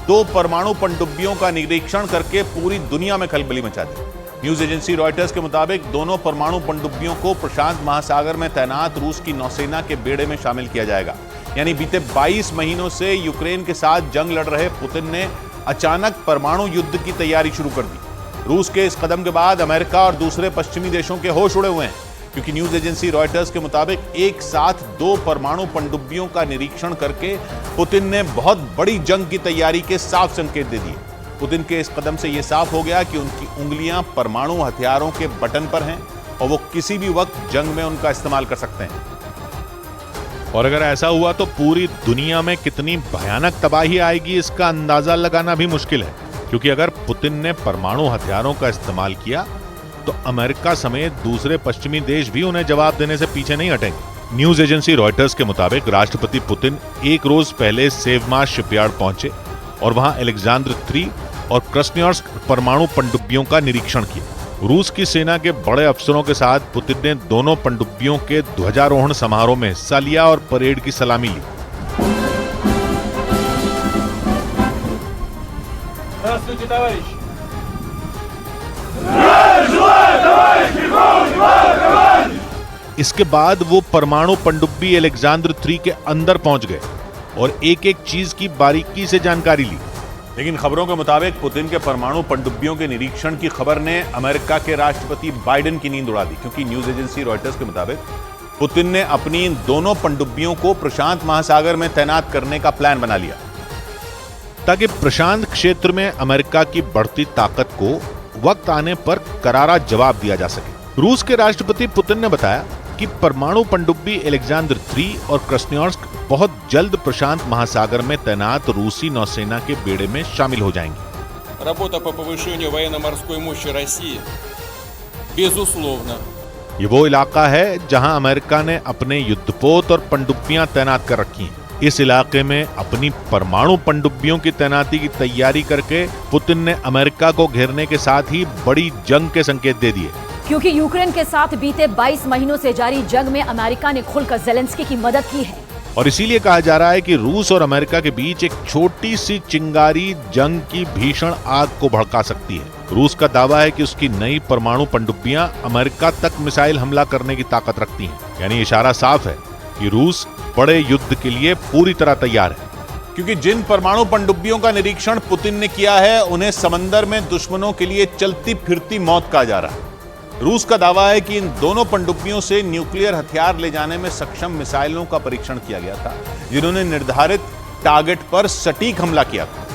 2 परमाणु पनडुब्बियों का निरीक्षण करके पूरी दुनिया में खलबली मचा दी। न्यूज एजेंसी रॉयटर्स के मुताबिक दोनों परमाणु पनडुब्बियों को प्रशांत महासागर में तैनात रूस की नौसेना के बेड़े में शामिल किया जाएगा। यानी बीते 22 महीनों से यूक्रेन के साथ जंग लड़ रहे पुतिन ने अचानक परमाणु युद्ध की तैयारी शुरू कर दी। रूस के इस कदम के बाद अमेरिका और दूसरे पश्चिमी देशों के होश उड़े हुए हैं, क्योंकि न्यूज एजेंसी रॉयटर्स के मुताबिक एक साथ 2 परमाणु पनडुब्बियों का निरीक्षण करके पुतिन ने बहुत बड़ी जंग की तैयारी के साफ संकेत दे दिए। पुतिन के इस कदम से यह साफ हो गया कि उनकी उंगलियां परमाणु हथियारों के बटन पर हैं और वो किसी भी वक्त जंग में उनका इस्तेमाल कर सकते हैं। और अगर ऐसा हुआ तो पूरी दुनिया में कितनी भयानक तबाही आएगी, इसका अंदाजा लगाना भी मुश्किल है। क्योंकि अगर पुतिन ने परमाणु हथियारों का इस्तेमाल किया तो अमेरिका समेत दूसरे पश्चिमी देश भी उन्हें जवाब देने से पीछे नहीं हटेंगे। न्यूज एजेंसी रॉयटर्स के मुताबिक राष्ट्रपति पुतिन एक रोज पहले सेवमास शिपयार्ड पहुंचे और वहां अलेक्जेंडर III और क्रास्नोयार्स्क परमाणु पनडुब्बियों का निरीक्षण किया। रूस की सेना के बड़े अफसरों के साथ पुतिन ने दोनों पनडुब्बियों के ध्वजारोहण समारोह में हिस्सा लिया और परेड की सलामी ली। इसके बाद वो परमाणु पनडुब्बी अलेक्जेंडर III के अंदर पहुंच गए और एक एक चीज की बारीकी से जानकारी ली। लेकिन खबरों के मुताबिक पुतिन के परमाणु पनडुब्बियों के निरीक्षण की खबर ने अमेरिका के राष्ट्रपति बाइडेन की नींद उड़ा दी, क्योंकि न्यूज एजेंसी रॉयटर्स के मुताबिक पुतिन ने अपनी इन दोनों पनडुब्बियों को प्रशांत महासागर में तैनात करने का प्लान बना लिया ताकि प्रशांत क्षेत्र में अमेरिका की बढ़ती ताकत को वक्त आने पर करारा जवाब दिया जा सके। रूस के राष्ट्रपति पुतिन ने बताया कि परमाणु पनडुब्बी अलेक्जेंडर III और क्रास्नोयार्स्क बहुत जल्द प्रशांत महासागर में तैनात रूसी नौसेना के बेड़े में शामिल हो जाएंगे। Работа по повышению военно-морской мощи России, безусловно. ये वो इलाका है जहां अमेरिका ने अपने युद्धपोत और पनडुब्बियां तैनात कर रखी हैं। इस इलाके में अपनी परमाणु पनडुब्बियों की तैनाती की तैयारी करके पुतिन ने अमेरिका को घेरने के साथ ही बड़ी जंग के संकेत दे दिए, क्योंकि यूक्रेन के साथ बीते 22 महीनों से जारी जंग में अमेरिका ने खुलकर ज़ेलेंस्की की मदद की है। और इसीलिए कहा जा रहा है कि रूस और अमेरिका के बीच एक छोटी सी चिंगारी जंग की भीषण आग को भड़का सकती है। रूस का दावा है कि उसकी नई परमाणु पनडुब्बियां अमेरिका तक मिसाइल हमला करने की ताकत रखती हैं। यानी इशारा साफ है कि रूस बड़े युद्ध के लिए पूरी तरह तैयार है। क्योंकि जिन परमाणु पनडुब्बियों का निरीक्षण पुतिन ने किया है उन्हें समंदर में दुश्मनों के लिए चलती फिरती मौत कहा जा रहा है। रूस का दावा है कि इन दोनों पनडुब्बियों से न्यूक्लियर हथियार ले जाने में सक्षम मिसाइलों का परीक्षण किया गया था, जिन्होंने निर्धारित टारगेट पर सटीक हमला किया था।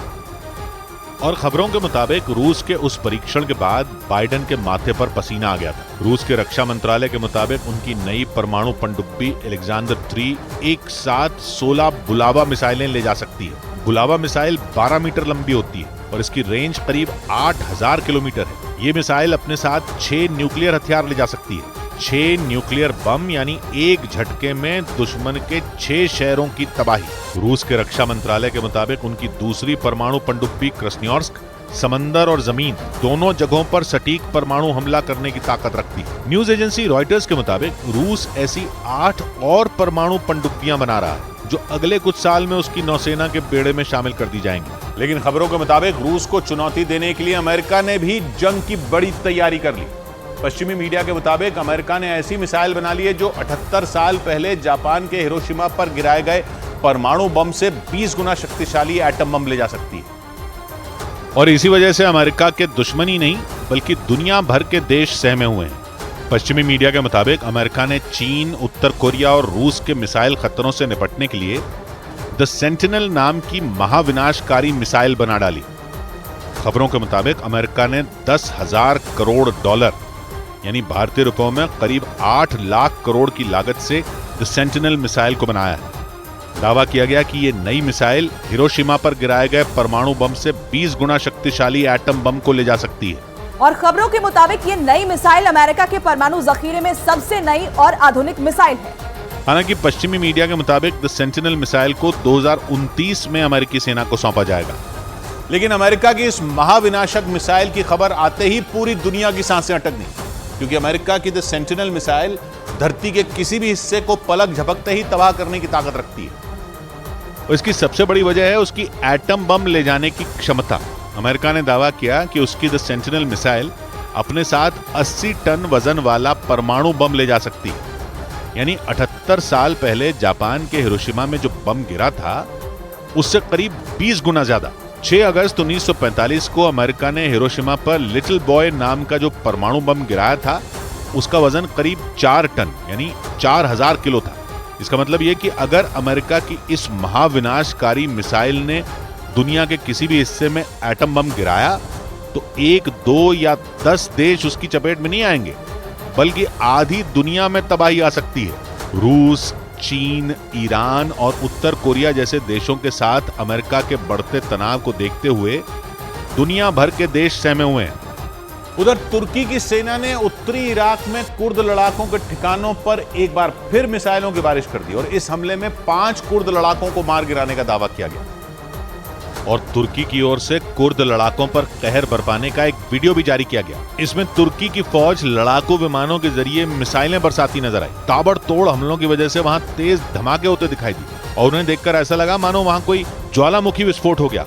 और खबरों के मुताबिक रूस के उस परीक्षण के बाद बाइडेन के माथे पर पसीना आ गया था। रूस के रक्षा मंत्रालय के मुताबिक उनकी नई परमाणु पनडुब्बी अलेक्जेंडर III एक साथ 16 बुलावा मिसाइलें ले जा सकती है। बुलावा मिसाइल 12 मीटर लंबी होती है और इसकी रेंज करीब 8000 किलोमीटर है। ये मिसाइल अपने साथ 6 न्यूक्लियर हथियार ले जा सकती है। 6 न्यूक्लियर बम, यानी एक झटके में दुश्मन के 6 शहरों की तबाही। रूस के रक्षा मंत्रालय के मुताबिक उनकी दूसरी परमाणु पनडुब्बी क्रास्नोयार्स्क समंदर और जमीन दोनों जगहों पर सटीक परमाणु हमला करने की ताकत रखती है। न्यूज एजेंसी रॉयटर्स के मुताबिक रूस ऐसी 8 और परमाणु पनडुब्बियां बना रहा है जो अगले कुछ साल में उसकी नौसेना के बेड़े में शामिल कर दी जाएंगी। लेकिन खबरों के मुताबिक रूस को चुनौती देने के लिए अमेरिका ने भी जंग की बड़ी तैयारी कर ली। पश्चिमी मीडिया के मुताबिक अमेरिका ने ऐसी मिसाइल बना ली है जो 78 साल पहले जापान के हिरोशिमा पर गिराए गए परमाणु बम से 20 गुना शक्तिशाली एटम बम ले जा सकती है। और इसी वजह से अमेरिका के दुश्मन ही नहीं बल्कि दुनिया भर के देश सहमे हुए हैं। पश्चिमी मीडिया के मुताबिक अमेरिका ने चीन, उत्तर कोरिया और रूस के मिसाइल खतरों से निपटने के लिए द सेंटिनल नाम की महाविनाशकारी मिसाइल बना डाली। खबरों के मुताबिक अमेरिका ने 10,000 करोड़ डॉलर यानी भारतीय रुपयों में करीब 8 लाख करोड़ की लागत से द सेंटिनल मिसाइल को बनाया है। दावा किया गया कि ये नई मिसाइल हिरोशिमा पर गिराए गए परमाणु बम से 20 गुना शक्तिशाली एटम बम को ले जा सकती है। और खबरों के मुताबिक ये नई मिसाइल अमेरिका के परमाणु जखीरे में सबसे नई और आधुनिक मिसाइल है। हालांकि पश्चिमी मीडिया के मुताबिक द सेंटिनल मिसाइल को 2029 में अमेरिकी सेना को सौंपा जाएगा। लेकिन अमेरिका की इस महाविनाशक मिसाइल की खबर आते ही पूरी दुनिया की सांसें अटक गईं, क्योंकि अमेरिका की द सेंटिनल मिसाइल धरती के किसी भी हिस्से को पलक झपकते ही तबाह करने की ताकत रखती है। और इसकी सबसे बड़ी वजह है उसकी एटम बम ले जाने की क्षमता। अमेरिका ने दावा किया कि उसकी द सेंटिनल मिसाइल अपने साथ 80 टन वजन वाला परमाणु बम ले जा सकती है। यानी 78 साल पहले जापान के हिरोशिमा में जो बम गिरा था उससे करीब 20 गुना ज्यादा। 6 अगस्त 1945 को अमेरिका ने हिरोशिमा पर लिटिल बॉय नाम का जो परमाणु बम गिराया था उसका वजन करीब 4 टन यानी 4000 किलो था। इसका मतलब यह कि अगर अमेरिका की इस महाविनाशकारी मिसाइल ने दुनिया के किसी भी हिस्से में एटम बम गिराया तो 1, 2 या 10 देश उसकी चपेट में नहीं आएंगे, बल्कि आधी दुनिया में तबाही आ सकती है। रूस, चीन, ईरान और उत्तर कोरिया जैसे देशों के साथ अमेरिका के बढ़ते तनाव को देखते हुए दुनिया भर के देश सहमे हुए हैं। उधर तुर्की की सेना ने उत्तरी इराक में कुर्द लड़ाकों के ठिकानों पर एक बार फिर मिसाइलों की बारिश कर दी और इस हमले में 5 कुर्द लड़ाकों को मार गिराने का दावा किया गया। और तुर्की की ओर से कुर्द लड़ाकों पर कहर बरपाने का एक वीडियो भी जारी किया गया। इसमें तुर्की की फौज लड़ाकू विमानों के जरिए मिसाइलें बरसाती नजर आई। ताबड़तोड़ हमलों की वजह से वहां तेज धमाके होते दिखाई दिए और उन्हें देखकर ऐसा लगा मानो वहां कोई ज्वालामुखी विस्फोट हो गया।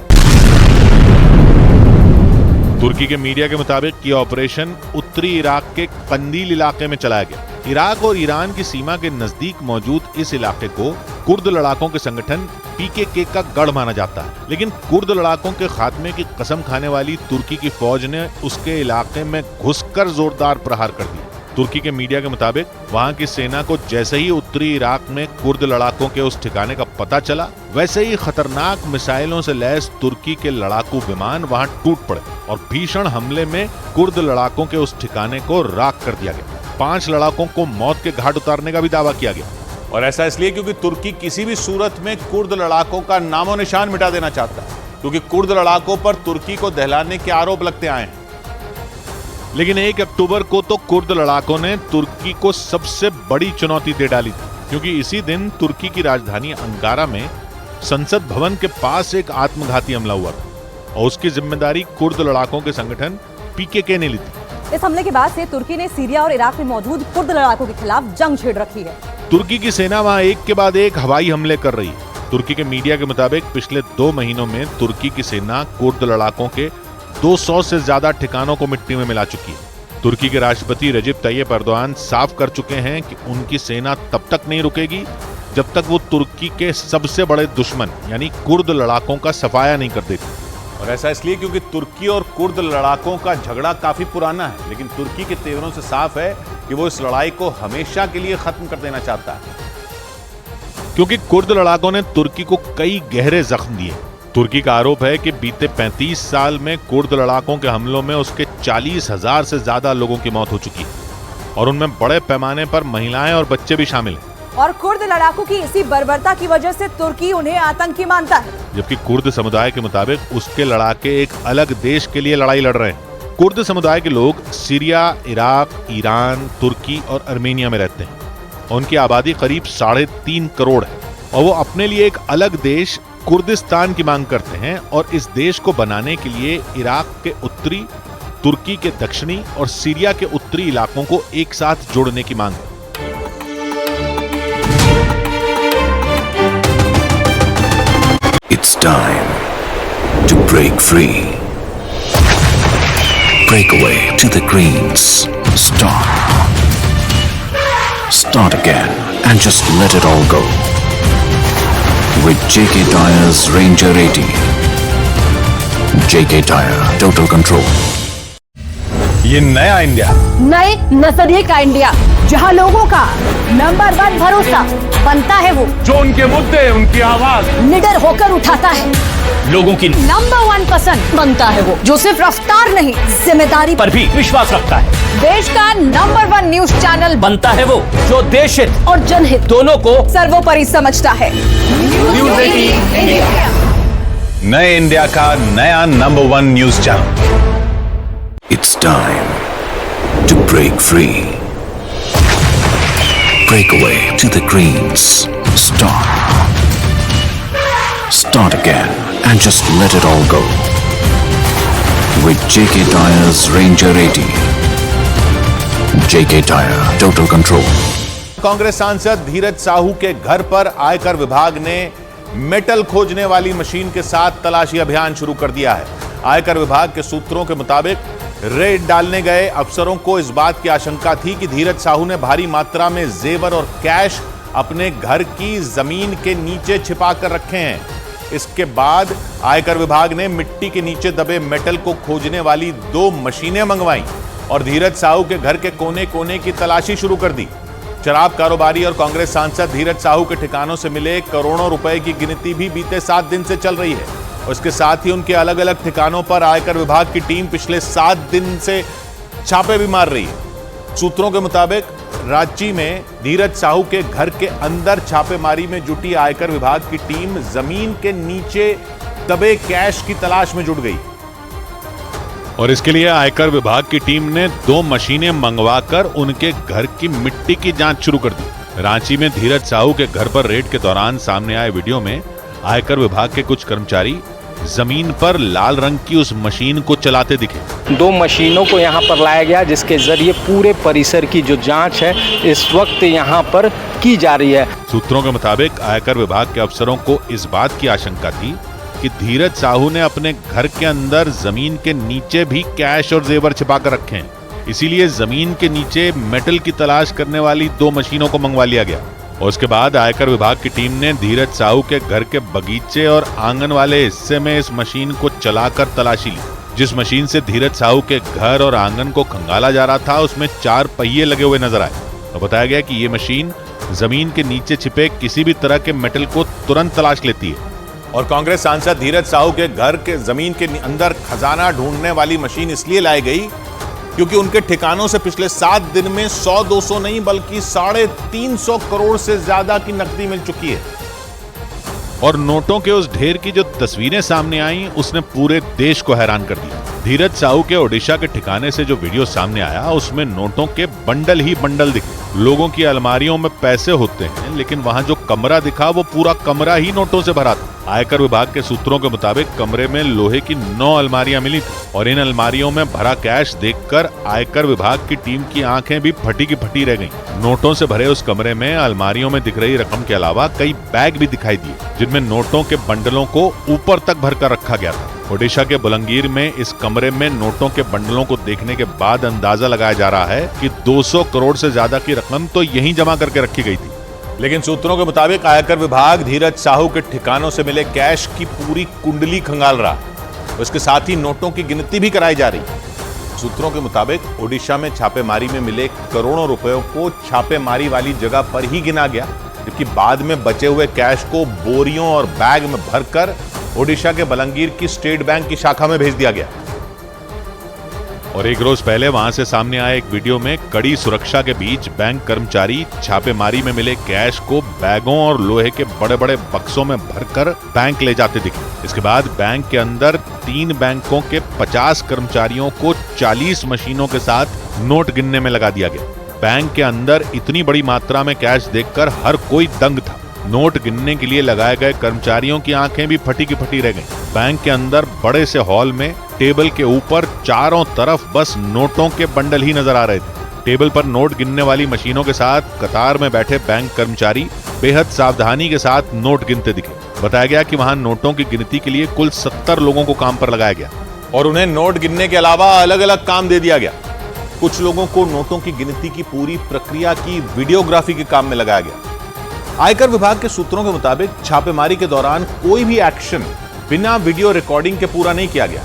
तुर्की के मीडिया के मुताबिक ये ऑपरेशन उत्तरी इराक के कंदील इलाके में चलाया गया। इराक और ईरान की सीमा के नजदीक मौजूद इस इलाके को कुर्द लड़ाकों के संगठन पीकेके का गढ़ माना जाता है, लेकिन कुर्द लड़ाकों के खात्मे की कसम खाने वाली तुर्की की फौज ने उसके इलाके में घुसकर जोरदार प्रहार कर दिया। तुर्की के मीडिया के मुताबिक वहां की सेना को जैसे ही उत्तरी इराक में कुर्द लड़ाकों के उस ठिकाने का पता चला, वैसे ही खतरनाक मिसाइलों से लैस तुर्की के लड़ाकू विमान वहां टूट पड़े और भीषण हमले में कुर्द लड़ाकों के उस ठिकाने को राख कर दिया गया। 5 लड़ाकों को मौत के घाट उतारने का भी दावा किया गया। और ऐसा इसलिए क्योंकि तुर्की किसी भी सूरत में कुर्द लड़ाकों का नामो निशान मिटा देना चाहता है, क्योंकि कुर्द लड़ाकों पर तुर्की को दहलाने के आरोप लगते आए हैं। लेकिन 1 अक्टूबर को तो कुर्द लड़ाकों ने तुर्की को सबसे बड़ी चुनौती दे डाली थी, क्योंकि इसी दिन तुर्की की राजधानी अंकारा में संसद भवन के पास एक आत्मघाती हमला हुआ था और उसकी जिम्मेदारी कुर्द लड़ाकों के संगठन पीकेके ने ली थी। इस हमले के बाद से तुर्की ने सीरिया और इराक में मौजूद कुर्द लड़ाकों के खिलाफ जंग छेड़ रखी है। तुर्की की सेना वहां एक के बाद एक हवाई हमले कर रही है। तुर्की के मीडिया के मुताबिक पिछले 2 महीनों में तुर्की की सेना कुर्द लड़ाकों के 200 से ज्यादा ठिकानों को मिट्टी में मिला चुकी है। तुर्की के राष्ट्रपति रजब तैयब एर्दोआन साफ कर चुके हैं कि उनकी सेना तब तक नहीं रुकेगी जब तक वो तुर्की के सबसे बड़े दुश्मन यानी कुर्द लड़ाकों का सफाया नहीं कर देती। और ऐसा इसलिए क्योंकि तुर्की और कुर्द लड़ाकों का झगड़ा काफी पुराना है, लेकिन तुर्की के तेवरों से साफ है कि वो इस लड़ाई को हमेशा के लिए खत्म कर देना चाहता है, क्योंकि कुर्द लड़ाकों ने तुर्की को कई गहरे जख्म दिए। तुर्की का आरोप है कि बीते 35 साल में कुर्द लड़ाकों के हमलों में उसके 40,000 से ज्यादा लोगों की मौत हो चुकी है और उनमें बड़े पैमाने पर महिलाएं और बच्चे भी शामिल हैं। और कुर्द लड़ाकों की इसी बर्बरता की वजह से तुर्की उन्हें आतंकी मानता है, जबकि कुर्द समुदाय के मुताबिक उसके लड़ाके एक अलग देश के लिए लड़ाई लड़ रहे हैं। कुर्द समुदाय के लोग सीरिया, इराक, ईरान, तुर्की और अर्मेनिया में रहते हैं। उनकी आबादी करीब 3.5 करोड़ है और वो अपने लिए एक अलग देश कुर्दिस्तान की मांग करते हैं और इस देश को बनाने के लिए इराक के उत्तरी, तुर्की के दक्षिणी और सीरिया के उत्तरी इलाकों को एक साथ जोड़ने की मांग है। It's time to break free. Break away to the greens. Stop. Start again and just let it all go. With JK Tyre's Ranger 80. JK Tyre, total control. ये नया इंडिया, नए नजरिए का इंडिया, जहां लोगों का नंबर 1 भरोसा बनता है वो जो उनके मुद्दे, उनकी आवाज निडर होकर उठाता है, लोगों की नंबर 1 पसंद बनता है वो जो सिर्फ रफ्तार नहीं जिम्मेदारी पर भी विश्वास रखता है। देश का नंबर 1 न्यूज चैनल बनता है वो जो देश हित और जनहित दोनों को सर्वोपरि समझता है। न्यूज़ 18 इंडिया, नए इंडिया का नया number 1 news channel. It's time to break free. Break away to the greens. Stop. Start again and just let it all go. With JK Tyre's Ranger 80. JK Tyre, total control. Congress सांसद धीरज साहू के घर पर आयकर विभाग ने metal खोजने वाली machine के साथ तलाशी अभियान शुरू कर दिया है। आयकर विभाग के सूत्रों के मुताबिक रेड डालने गए अफसरों को इस बात की आशंका थी कि धीरज साहू ने भारी मात्रा में जेवर और कैश अपने घर की जमीन के नीचे छिपा कर रखे हैं। इसके बाद आयकर विभाग ने मिट्टी के नीचे दबे मेटल को खोजने वाली 2 मशीनें मंगवाई और धीरज साहू के घर के कोने कोने की तलाशी शुरू कर दी। शराब कारोबारी और कांग्रेस सांसद धीरज साहू के ठिकानों से मिले करोड़ों रुपए की गिनती भी बीते 7 दिन से चल रही है। उसके साथ ही उनके अलग अलग ठिकानों पर आयकर विभाग की टीम पिछले 7 दिन से छापे भी मार रही है। सूत्रों के मुताबिक रांची में धीरज साहू के घर के अंदर छापेमारी में जुटी आयकर विभाग की टीम जमीन के नीचे दबे कैश की तलाश में जुट गई और इसके लिए आयकर विभाग की टीम ने 2 मशीनें मंगवाकर उनके घर की मिट्टी की जांच शुरू कर दी। रांची में धीरज साहू के घर पर रेड के दौरान सामने आए वीडियो में आयकर विभाग के कुछ कर्मचारी जमीन पर लाल रंग की उस मशीन को चलाते दिखे। 2 मशीनों को यहाँ पर लाया गया जिसके जरिए पूरे परिसर की जो जांच है इस वक्त यहाँ पर की जा रही है। सूत्रों के मुताबिक आयकर विभाग के अफसरों को इस बात की आशंका थी कि धीरज साहू ने अपने घर के अंदर जमीन के नीचे भी कैश और जेवर छिपा कर रखे हैं। इसीलिए जमीन के नीचे मेटल की तलाश करने वाली 2 मशीनों को मंगवा लिया गया। और उसके बाद आयकर विभाग की टीम ने धीरज साहू के घर के बगीचे और आंगन वाले हिस्से में इस मशीन को चलाकर तलाशी ली। जिस मशीन से धीरज साहू के घर और आंगन को खंगाला जा रहा था उसमें 4 पहिए लगे हुए नजर आए। और बताया गया कि ये मशीन जमीन के नीचे छिपे किसी भी तरह के मेटल को तुरंत तलाश लेती है। और कांग्रेस सांसद धीरज साहू के घर के जमीन के अंदर खजाना ढूंढने वाली मशीन इसलिए लाई गई क्योंकि उनके ठिकानों से पिछले 7 दिन में 100-200 नहीं बल्कि 350 करोड़ से ज्यादा की नकदी मिल चुकी है। और नोटों के उस ढेर की जो तस्वीरें सामने आई उसने पूरे देश को हैरान कर दिया। धीरज साहू के ओडिशा के ठिकाने से जो वीडियो सामने आया उसमें नोटों के बंडल ही बंडल दिखे। लोगों की अलमारियों में पैसे होते हैं लेकिन वहां जो कमरा दिखा वो पूरा कमरा ही नोटों से भरा था। आयकर विभाग के सूत्रों के मुताबिक कमरे में लोहे की 9 अलमारियां मिली थी और इन अलमारियों में भरा कैश देखकर आयकर विभाग की टीम की आंखें भी फटी की फटी रह गईं। नोटों से भरे उस कमरे में अलमारियों में दिख रही रकम के अलावा कई बैग भी दिखाई दिए जिनमें नोटों के बंडलों को ऊपर तक भरकर रखा गया था। ओडिशा के बुलंगीर में इस कमरे में नोटों के बंडलों को देखने के बाद अंदाजा लगाया जा रहा है कि 200 करोड़ से ज्यादा की रकम तो यहीं जमा करके रखी गई थी। लेकिन सूत्रों के मुताबिक आयकर विभाग धीरज साहू के ठिकानों से मिले कैश की पूरी कुंडली खंगाल रहा है। उसके साथ ही नोटों की गिनती भी कराई जा रही है। सूत्रों के मुताबिक ओडिशा में छापेमारी में मिले करोड़ों रुपयों को छापेमारी वाली जगह पर ही गिना गया, जबकि बाद में बचे हुए कैश को बोरियों और बैग में भरकर ओडिशा के बलंगीर की स्टेट बैंक की शाखा में भेज दिया गया। और एक रोज पहले वहां से सामने आए एक वीडियो में कड़ी सुरक्षा के बीच बैंक कर्मचारी छापेमारी में मिले कैश को बैगों और लोहे के बड़े बड़े बक्सों में भरकर बैंक ले जाते दिखे। इसके बाद बैंक के अंदर 3 बैंकों के 50 कर्मचारियों को 40 मशीनों के साथ नोट गिनने में लगा दिया गया। बैंक के अंदर इतनी बड़ी मात्रा में कैश देखकर हर कोई दंग था। नोट गिनने के लिए लगाए गए कर्मचारियों की आंखें भी फटी की फटी रह गईं। बैंक के अंदर बड़े से हॉल में टेबल के ऊपर चारों तरफ बस नोटों के बंडल ही नजर आ रहे थे। टेबल पर नोट गिनने वाली मशीनों के साथ कतार में बैठे बैंक कर्मचारी बेहद सावधानी के साथ नोट गिनते दिखे। बताया गया कि वहां नोटों की गिनती के लिए कुल 70 लोगों को काम पर लगाया गया और उन्हें नोट गिनने के अलावा अलग अलग काम दे दिया गया। कुछ लोगों को नोटों की गिनती की पूरी प्रक्रिया की वीडियोग्राफी के काम में लगाया गया। आयकर विभाग के सूत्रों के मुताबिक छापेमारी के दौरान कोई भी एक्शन बिना वीडियो रिकॉर्डिंग के पूरा नहीं किया गया।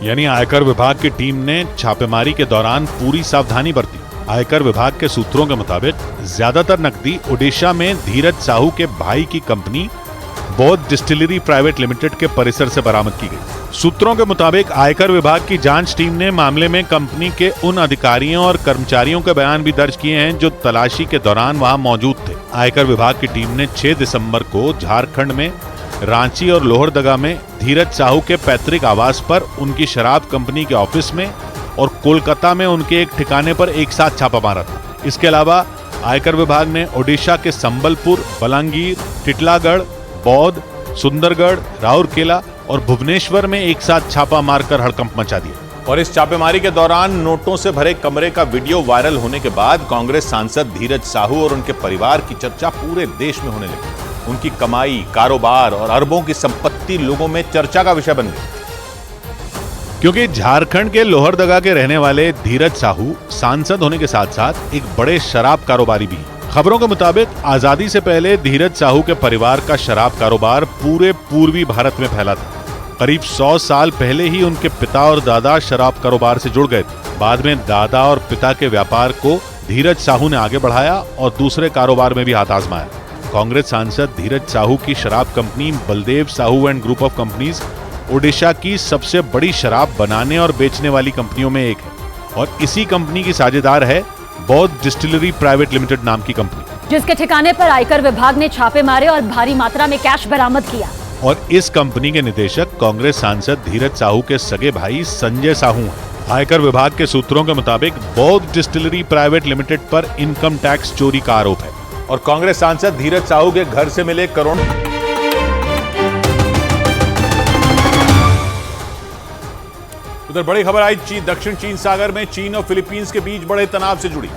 यानी आयकर विभाग की टीम ने छापेमारी के दौरान पूरी सावधानी बरती। आयकर विभाग के सूत्रों के मुताबिक ज्यादातर नकदी ओडिशा में धीरज साहू के भाई की कंपनी बौद्ध डिस्टिलरी प्राइवेट लिमिटेड के परिसर से बरामद की गई। सूत्रों के मुताबिक आयकर विभाग की जांच टीम ने मामले में कंपनी के उन अधिकारियों और कर्मचारियों के बयान भी दर्ज किए हैं जो तलाशी के दौरान वहां मौजूद थे। आयकर विभाग की टीम ने 6 दिसंबर को झारखंड में रांची और लोहरदगा में धीरज साहू के पैतृक आवास पर उनकी शराब कंपनी के ऑफिस में और कोलकाता में उनके एक ठिकाने पर एक साथ छापा मारा था। इसके अलावा आयकर विभाग ने ओडिशा के संबलपुर, बलांगीर, टिटलागढ़, बौद्ध, सुंदरगढ़, राउरकेला और भुवनेश्वर में एक साथ छापा मारकर हड़कंप मचा दिया। और इस छापेमारी के दौरान नोटों से भरे कमरे का वीडियो वायरल होने के बाद कांग्रेस सांसद धीरज साहू और उनके परिवार की चर्चा पूरे देश में होने लगी। उनकी कमाई, कारोबार और अरबों की संपत्ति लोगों में चर्चा का विषय बन गई। क्योंकि झारखंड के लोहरदगा के रहने वाले धीरज साहू सांसद होने के साथ साथ एक बड़े शराब कारोबारी भी हैं। खबरों के मुताबिक आजादी से पहले धीरज साहू के परिवार का शराब कारोबार पूरे पूर्वी भारत में फैला था। करीब 100 साल पहले ही उनके पिता और दादा शराब कारोबार से जुड़ गए थे। बाद में दादा और पिता के व्यापार को धीरज साहू ने आगे बढ़ाया और दूसरे कारोबार में भी हाथ आजमाया। कांग्रेस सांसद धीरज साहू की शराब company Baldev Sahu and group of companies Odisha की सबसे बड़ी शराब बनाने और बेचने वाली कंपनियों में एक है और इसी कंपनी की साझेदार है बौद्ध डिस्टिलरी प्राइवेट लिमिटेड नाम की कंपनी, जिसके ठिकाने पर आयकर विभाग ने छापे मारे और भारी मात्रा में कैश बरामद किया। और इस कंपनी के निदेशक कांग्रेस सांसद धीरज साहू के सगे भाई संजय साहू हैं। आयकर विभाग के सूत्रों के मुताबिक बौद्ध डिस्टिलरी प्राइवेट लिमिटेड पर इनकम टैक्स चोरी का आरोप है और कांग्रेस सांसद धीरज साहू के घर से मिले करोड़ों। उधर बड़ी खबर आई दक्षिण चीन सागर में चीन और फिलीपींस के बीच बड़े तनाव से जुड़ी।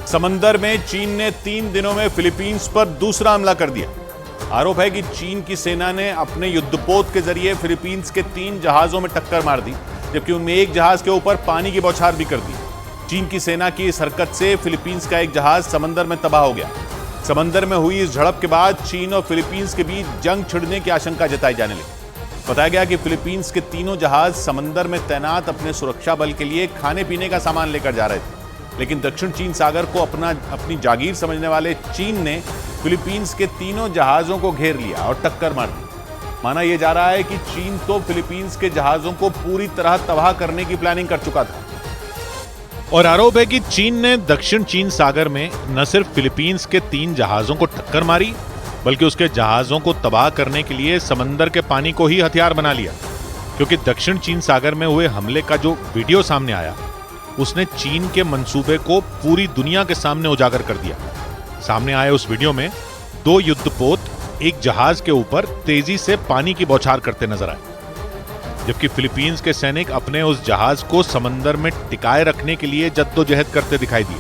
समंदर में चीन ने 3 दिनों में फिलीपींस पर दूसरा हमला कर दिया। आरोप है कि चीन की सेना ने अपने युद्धपोत के जरिए फिलीपींस के 3 जहाजों में टक्कर मार दी, जबकि उनमें एक जहाज के ऊपर पानी की बौछार भी कर दी। चीन की सेना की इस हरकत से फिलीपींस का एक जहाज समंदर में तबाह हो गया। समंदर में हुई इस झड़प के बाद चीन और फिलीपींस के बीच जंग छिड़ने की आशंका जताई जाने लगी। बताया गया कि फिलीपींस के तीनों जहाज समंदर में तैनात अपने सुरक्षा बल के लिए खाने पीने का सामान लेकर जा रहे थे, लेकिन दक्षिण चीन सागर को अपनी जागीर समझने वाले चीन ने फिलीपींस के तीनों जहाजों को घेर लिया और टक्कर मार दी। माना यह जा रहा है कि चीन तो फिलीपींस के जहाजों को पूरी तरह तबाह करने की प्लानिंग कर चुका था। और आरोप है कि चीन ने दक्षिण चीन सागर में न सिर्फ फिलीपींस के 3 जहाजों को टक्कर मारी, बल्कि उसके जहाजों को तबाह करने के लिए समंदर के पानी को ही हथियार बना लिया। क्योंकि दक्षिण चीन सागर में हुए हमले का जो वीडियो सामने आया, उसने चीन के मंसूबे को पूरी दुनिया के सामने उजागर कर दिया। सामने आए उस वीडियो में 2 युद्धपोत एक जहाज के ऊपर तेजी से पानी की बौछार करते नजर आए, जबकि फिलीपींस के सैनिक अपने उस जहाज को समंदर में टिकाए रखने के लिए जद्दोजहद करते दिखाई दिए,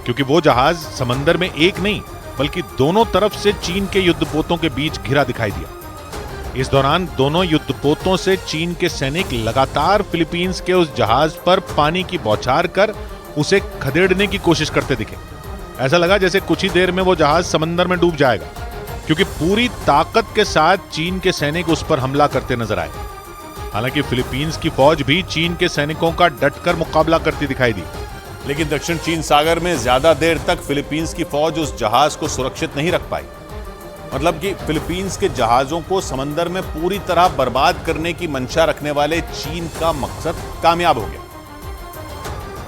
क्योंकि वो जहाज समंदर में एक नहीं बल्कि दोनों तरफ से चीन के युद्धपोतों के बीच घिरा दिखाई दिया। इस दौरान दोनों युद्धपोतों से चीन के सैनिक लगातार फिलीपींस के उस जहाज पर पानी की बौछार कर उसे खदेड़ने की कोशिश करते दिखे। ऐसा लगा जैसे कुछ ही देर में वो जहाज समंदर में डूब जाएगा, क्योंकि पूरी ताकत के साथ चीन के सैनिक उस पर हमला करते नजर आए। हालांकि फिलीपींस की फौज भी चीन के सैनिकों का डटकर मुकाबला करती दिखाई दी, लेकिन दक्षिण चीन सागर में ज्यादा देर तक फिलीपींस की फौज उस जहाज को सुरक्षित नहीं रख पाई। मतलब कि फिलीपींस के जहाजों को समंदर में पूरी तरह बर्बाद करने की मंशा रखने वाले चीन का मकसद कामयाब हो गया।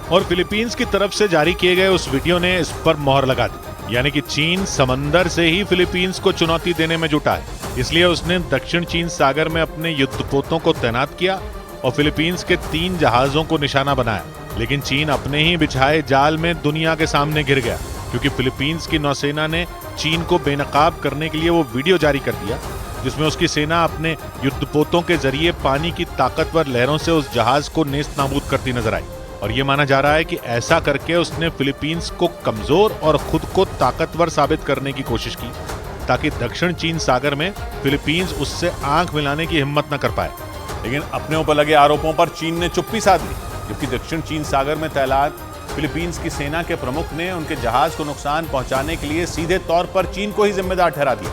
और फिलीपींस की तरफ से जारी किए गए उस वीडियो ने इस पर मोहर लगा दी, यानी कि चीन समंदर से ही फिलीपींस को चुनौती देने में जुटा है। इसलिए उसने दक्षिण चीन सागर में अपने युद्धपोतों को तैनात किया और फिलीपींस के 3 जहाजों को निशाना बनाया। लेकिन चीन अपने ही बिछाए जाल में दुनिया के सामने गिर गया, क्योंकि फिलीपींस की नौसेना ने चीन को बेनकाब करने के लिए वो वीडियो जारी कर दिया, जिसमें उसकी सेना अपने युद्धपोतों के जरिए पानी की ताकतवर लहरों से उस जहाज को नेस्त नाबूद करती नजर आई। और ये माना जा रहा है कि ऐसा करके उसने फिलीपींस को कमजोर और खुद को ताकतवर साबित करने की कोशिश की, ताकि दक्षिण चीन सागर में फिलीपींस उससे आंख मिलाने की हिम्मत न कर पाए। लेकिन अपने ऊपर लगे आरोपों पर चीन ने चुप्पी साध ली, जबकि दक्षिण चीन सागर में तैनात फिलीपींस की सेना के प्रमुख ने उनके जहाज को नुकसान पहुंचाने के लिए सीधे तौर पर चीन को ही जिम्मेदार ठहरा दिया।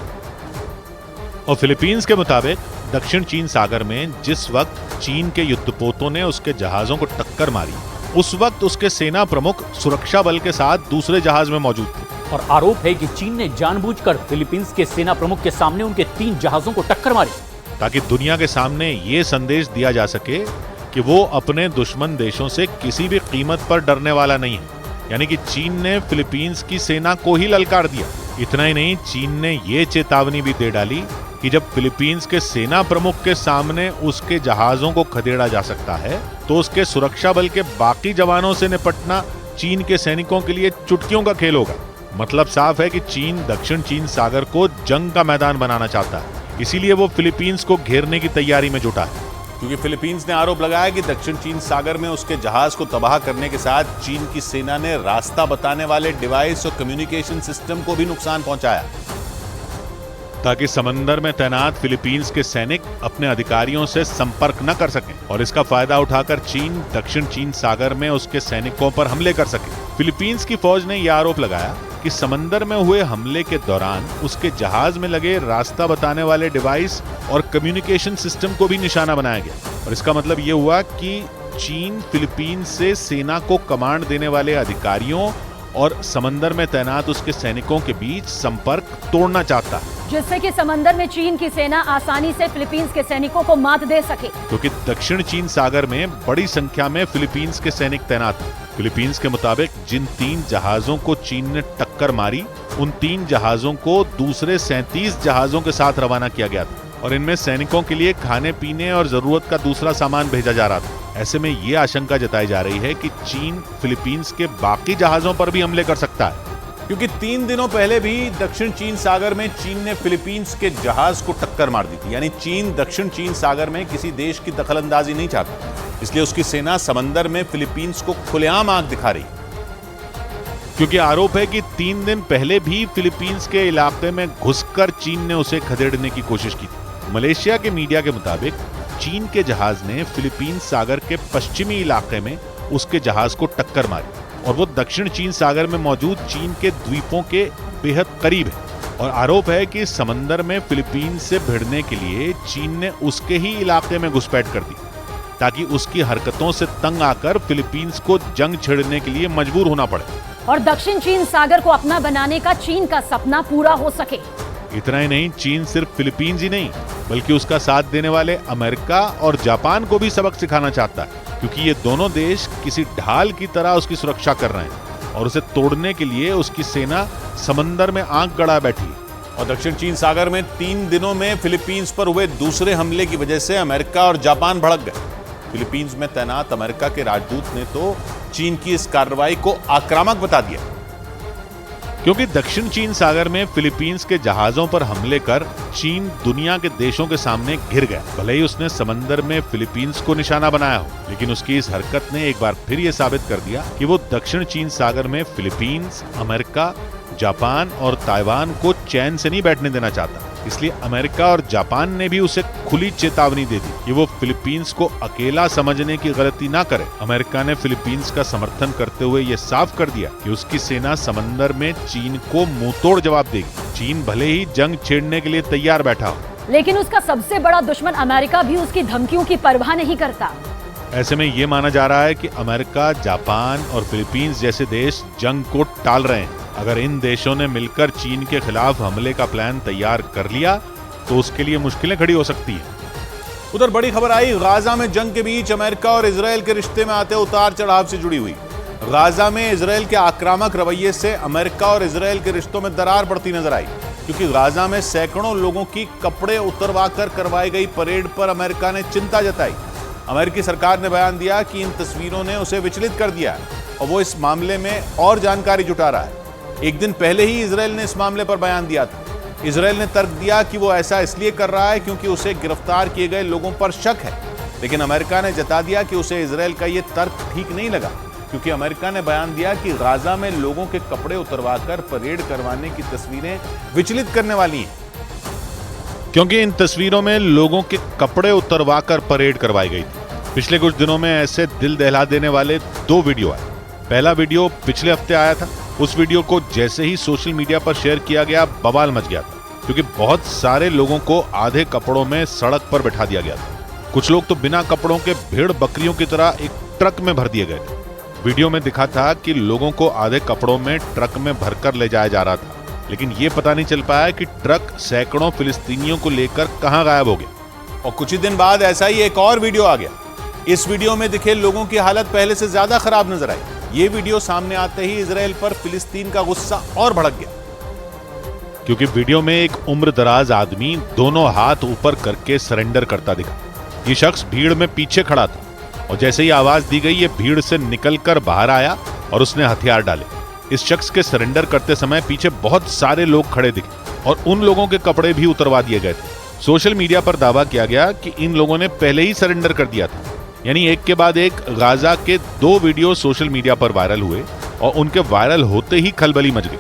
और फिलीपींस के मुताबिक दक्षिण चीन सागर में जिस वक्त चीन के युद्धपोतों ने उसके जहाजों को टक्कर मारी, उस वक्त उसके सेना प्रमुख सुरक्षा बल के साथ दूसरे जहाज में मौजूद थे। और आरोप है कि चीन ने जानबूझकर फिलीपींस के सेना प्रमुख के सामने उनके 3 जहाजों को टक्कर मारी, ताकि दुनिया के सामने ये संदेश दिया जा सके कि वो अपने दुश्मन देशों से किसी भी कीमत पर डरने वाला नहीं है। यानी कि चीन ने फिलीपींस की सेना को ही ललकार दिया। इतना ही नहीं, चीन ने ये चेतावनी भी दे डाली कि जब फिलीपींस के सेना प्रमुख के सामने उसके जहाजों को खदेड़ा जा सकता है, तो उसके सुरक्षा बल के बाकी जवानों से निपटना चीन के सैनिकों के लिए चुटकियों का खेल होगा। मतलब साफ है कि चीन दक्षिण चीन सागर को जंग का मैदान बनाना चाहता है, इसीलिए वो फिलीपींस को घेरने की तैयारी में जुटा है। क्योंकि फिलीपींस ने आरोप लगाया कि दक्षिण चीन सागर में उसके जहाज को तबाह करने के साथ चीन की सेना ने रास्ता बताने वाले डिवाइस और कम्युनिकेशन सिस्टम को भी नुकसान पहुंचाया, ताकि समंदर में तैनात फिलीपींस के सैनिक अपने अधिकारियों से संपर्क न कर सकें और इसका फायदा उठाकर चीन दक्षिण चीन सागर में उसके सैनिकों पर हमले कर सके। फिलीपींस की फौज ने यह आरोप लगाया कि समंदर में हुए हमले के दौरान उसके जहाज में लगे रास्ता बताने वाले डिवाइस और कम्युनिकेशन सिस्टम को भी निशाना बनाया गया। और इसका मतलब यह हुआ कि चीन फिलीपींस से सेना को कमांड देने वाले अधिकारियों और समंदर में तैनात उसके सैनिकों के बीच संपर्क तोड़ना चाहता है, जिससे कि समंदर में चीन की सेना आसानी से फिलीपींस के सैनिकों को मात दे सके। क्योंकि दक्षिण चीन सागर में बड़ी संख्या में फिलीपींस के सैनिक तैनात हैं। फिलीपींस के मुताबिक जिन 3 जहाजों को चीन ने टक्कर मारी, उन 3 जहाजों को दूसरे 37 जहाजों के साथ रवाना किया गया था। और इनमें सैनिकों के लिए खाने पीने और जरूरत का दूसरा सामान भेजा जा रहा था। ऐसे में ये आशंका जताई जा रही है कि चीन फिलीपींस के बाकी जहाजों पर भी हमले कर सकता है, क्योंकि 3 दिनों पहले भी दक्षिण चीन सागर में चीन ने फिलीपींस के जहाज को टक्कर मार दी थी। यानी चीन दक्षिण चीन सागर में किसी देश की दखलंदाजी नहीं चाहता, इसलिए उसकी सेना समंदर में फिलीपींस को खुलेआम आंख दिखा रही है। क्योंकि आरोप है कि 3 दिन पहले भी फिलीपींस के इलाके में घुसकर चीन ने उसे खदेड़ने की कोशिश की थी। मलेशिया के मीडिया के मुताबिक चीन के जहाज ने फिलीपींस सागर के पश्चिमी इलाके में उसके जहाज को टक्कर मारी और वो दक्षिण चीन सागर में मौजूद चीन के द्वीपों के बेहद करीब है। और आरोप है कि समंदर में फिलीपींस से भिड़ने के लिए चीन ने उसके ही इलाके में घुसपैठ कर दी, ताकि उसकी हरकतों से तंग आकर फिलीपींस को जंग छेड़ने के लिए मजबूर होना पड़े और दक्षिण चीन सागर को अपना बनाने का चीन का सपना पूरा हो सके। इतना ही नहीं, चीन सिर्फ फिलीपींस ही नहीं बल्कि उसका साथ देने वाले अमेरिका और जापान को भी सबक सिखाना चाहता है, क्योंकि ये दोनों देश किसी ढाल की तरह उसकी सुरक्षा कर रहे हैं और उसे तोड़ने के लिए उसकी सेना समंदर में आंख गड़ा बैठी है। और दक्षिण चीन सागर में 3 दिनों में फिलीपींस पर हुए दूसरे हमले की वजह से अमेरिका और जापान भड़क गए। फिलीपींस में तैनात अमेरिका के राजदूत ने तो चीन की इस कार्रवाई को आक्रामक बता दिया, क्योंकि दक्षिण चीन सागर में फिलीपींस के जहाजों पर हमले कर चीन दुनिया के देशों के सामने घिर गया। भले ही उसने समंदर में फिलीपींस को निशाना बनाया हो, लेकिन उसकी इस हरकत ने एक बार फिर यह साबित कर दिया कि वो दक्षिण चीन सागर में फिलीपींस, अमेरिका, जापान और ताइवान को चैन से नहीं बैठने देना चाहता। इसलिए अमेरिका और जापान ने भी उसे खुली चेतावनी दे दी कि वो फिलीपींस को अकेला समझने की गलती ना करे। अमेरिका ने फिलीपींस का समर्थन करते हुए ये साफ कर दिया कि उसकी सेना समंदर में चीन को मुंहतोड़ जवाब देगी। चीन भले ही जंग छेड़ने के लिए तैयार बैठा हो, लेकिन उसका सबसे बड़ा दुश्मन अमेरिका भी उसकी धमकियों की परवाह नहीं करता। ऐसे में ये माना जा रहा है कि अमेरिका, जापान और फिलीपींस जैसे देश जंग को टाल रहे हैं। अगर इन देशों ने मिलकर चीन के खिलाफ हमले का प्लान तैयार कर लिया तो उसके लिए मुश्किलें खड़ी हो सकती हैं। उधर बड़ी खबर आई गाजा में जंग के बीच अमेरिका और इजरायल के रिश्ते में आते उतार चढ़ाव से जुड़ी हुई। गाजा में इजरायल के आक्रामक रवैये से अमेरिका और इजरायल के रिश्तों में दरार पड़ती नजर आई, क्योंकि गाजा में सैकड़ों लोगों की कपड़े उतरवाकर करवाई गई परेड पर अमेरिका ने चिंता जताई। अमेरिकी सरकार ने बयान दिया कि इन तस्वीरों ने उसे विचलित कर दिया और वो इस मामले में और जानकारी जुटा रहा है। एक दिन पहले ही इजरायल ने इस मामले पर बयान दिया था। इजरायल ने तर्क दिया कि वो ऐसा इसलिए कर रहा है क्योंकि उसे गिरफ्तार किए गए लोगों पर शक है, लेकिन अमेरिका ने जता दिया कि उसे इजरायल का ये तर्क ठीक नहीं लगा, क्योंकि अमेरिका ने बयान दिया कि गाजा में लोगों के कपड़े उतरवाकर परेड करवाने की तस्वीरें विचलित करने वाली हैं। क्योंकि इन तस्वीरों में लोगों के कपड़े उतरवाकर परेड करवाई गई थी। पिछले कुछ दिनों में ऐसे दिल दहला देने वाले 2 वीडियो आए। पहला वीडियो पिछले हफ्ते आया था। उस वीडियो को जैसे ही सोशल मीडिया पर शेयर किया गया, बवाल मच गया था, क्योंकि बहुत सारे लोगों को आधे कपड़ों में सड़क पर बैठा दिया गया था। कुछ लोग तो बिना कपड़ों के भेड़ बकरियों की तरह एक ट्रक में भर दिए गए थे। वीडियो में दिखा था कि लोगों को आधे कपड़ों में ट्रक में भरकर ले जाया जा रहा था, लेकिन ये पता नहीं चल पाया कि ट्रक सैकड़ों फिलिस्तीनियों को लेकर कहां गायब हो गया। और कुछ ही दिन बाद ऐसा ही एक और वीडियो आ गया। इस वीडियो में दिखे लोगों की हालत पहले से ज्यादा खराब नजर आई। ये वीडियो सामने आते ही इजरायल पर फिलिस्तीन का गुस्सा और भड़क गया, क्योंकि वीडियो में एक उम्रदराज आदमी दोनों हाथ ऊपर करके सरेंडर करता दिखा। ये शख्स भीड़ में पीछे खड़ा था और जैसे ही आवाज दी गई, ये भीड़ से निकलकर बाहर आया और उसने हथियार डाले। इस शख्स के सरेंडर करते समय पीछे बहुत सारे लोग खड़े दिखे और उन लोगों के कपड़े भी उतरवा दिए गए थे। सोशल मीडिया पर दावा किया गया कि इन लोगों ने पहले ही सरेंडर कर दिया था। यानी एक के बाद एक गाजा के 2 वीडियो सोशल मीडिया पर वायरल हुए और उनके वायरल होते ही खलबली मच गई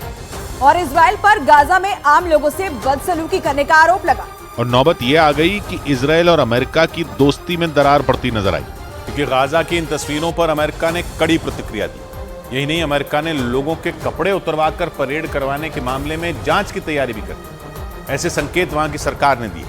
और इजराइल पर गाजा में आम लोगों से बदसलूकी करने का आरोप लगा। और नौबत यह आ गई कि इजरायल और अमेरिका की दोस्ती में दरार पड़ती नजर आई, क्योंकि गाजा की इन तस्वीरों पर अमेरिका ने कड़ी प्रतिक्रिया दी। यही नहीं, अमेरिका ने लोगों के कपड़े उतरवाकर परेड करवाने के मामले में जांच की तैयारी भी कर दी। ऐसे संकेत वहां की सरकार ने दिए,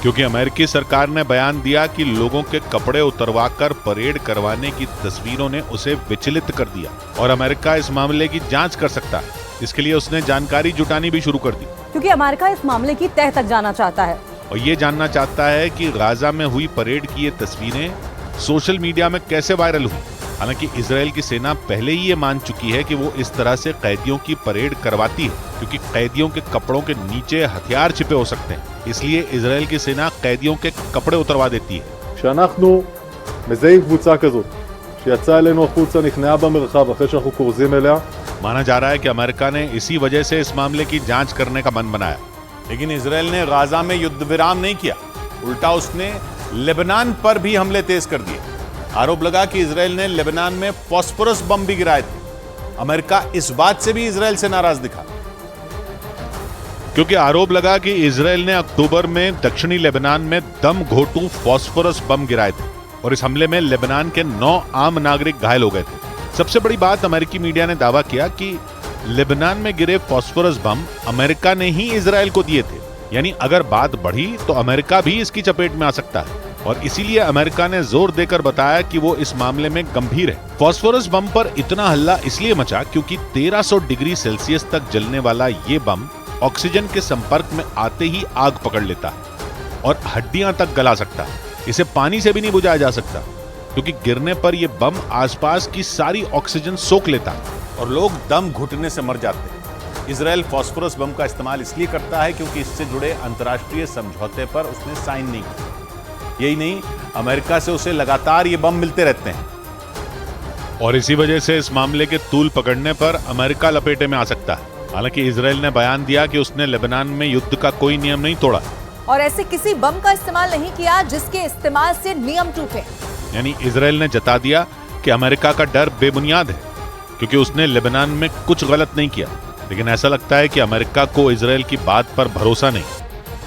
क्योंकि अमेरिकी सरकार ने बयान दिया कि लोगों के कपड़े उतरवाकर परेड करवाने की तस्वीरों ने उसे विचलित कर दिया और अमेरिका इस मामले की जांच कर सकता है। इसके लिए उसने जानकारी जुटानी भी शुरू कर दी, क्योंकि अमेरिका इस मामले की तह तक जाना चाहता है और ये जानना चाहता है कि गाजा में हुई परेड की ये तस्वीरें सोशल मीडिया में कैसे वायरल हुई। हालांकि इजरायल की सेना पहले ही ये मान चुकी है कि वो इस तरह से कैदियों की परेड करवाती है, क्योंकि कैदियों के कपड़ों के नीचे हथियार छिपे हो सकते हैं। इसलिए इजराइल की सेना कैदियों के कपड़े उतरवा देती है। כשאנחנו מזהים קבוצה כזאת שיצאה אלינו החוצה, נכנעה במרחב אחרי שאנחנו כורזים אליה, माना जा रहा है कि अमेरिका ने इसी वजह से इस मामले की जांच करने का मन बनाया। लेकिन इजराइल ने गाजा में युद्ध विराम नहीं किया, उल्टा उसने लेबनान पर भी हमले तेज कर दिए। आरोप लगा कि इजराइल ने लेबनान में फास्फोरस बम भी गिराए थे। अमेरिका इस बात से भी इजराइल से नाराज दिखा, क्योंकि आरोप लगा कि इजराइल ने अक्टूबर में दक्षिणी लेबनान में दम घोटू फास्फोरस बम गिराए थे और इस हमले में लेबनान के 9 आम नागरिक घायल हो गए थे। सबसे बड़ी बात, अमेरिकी मीडिया ने दावा किया कि लेबनान में गिरे फास्फोरस बम अमेरिका ने ही इजराइल को दिए थे। यानी अगर बात बढ़ी तो अमेरिका भी इसकी चपेट में आ सकता है और इसीलिए अमेरिका ने जोर देकर बताया कि वो इस मामले में गंभीर है। फास्फोरस बम पर इतना हल्ला इसलिए मचा क्योंकि 1300 डिग्री सेल्सियस तक जलने वाला ये बम ऑक्सीजन के संपर्क में आते ही आग पकड़ लेता है और हड्डियां तक गला सकता है। इसे पानी से भी नहीं बुझाया जा सकता क्योंकि गिरने पर यह बम आसपास की सारी ऑक्सीजन सोख लेता है और लोग दम घुटने से मर जाते हैं। इजराइल फास्फोरस बम का इस्तेमाल इसलिए करता है क्योंकि इससे जुड़े अंतर्राष्ट्रीय समझौते पर उसने साइन नहीं किया। यही नहीं, अमेरिका से उसे लगातार ये बम मिलते रहते हैं और इसी वजह से इस मामले के तूल पकड़ने पर अमेरिका लपेटे में आ सकता है। हालांकि इजराइल ने बयान दिया कि उसने लेबनान में युद्ध का कोई नियम नहीं तोड़ा और ऐसे किसी बम का इस्तेमाल नहीं किया जिसके इस्तेमाल से नियम टूटे। यानी इजराइल ने जता दिया कि अमेरिका का डर बेबुनियाद है क्योंकि उसने लेबनान में कुछ गलत नहीं किया। लेकिन ऐसा लगता है कि अमेरिका को इजराइल की बात पर भरोसा नहीं,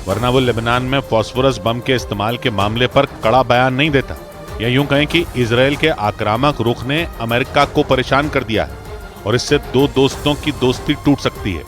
वरना वो लेबनान में फास्फोरस बम के इस्तेमाल के मामले पर कड़ा बयान नहीं देता। या यूं कहें कि इजराइल के आक्रामक रुख ने अमेरिका को परेशान कर दिया है और इससे दो दोस्तों की दोस्ती टूट सकती है।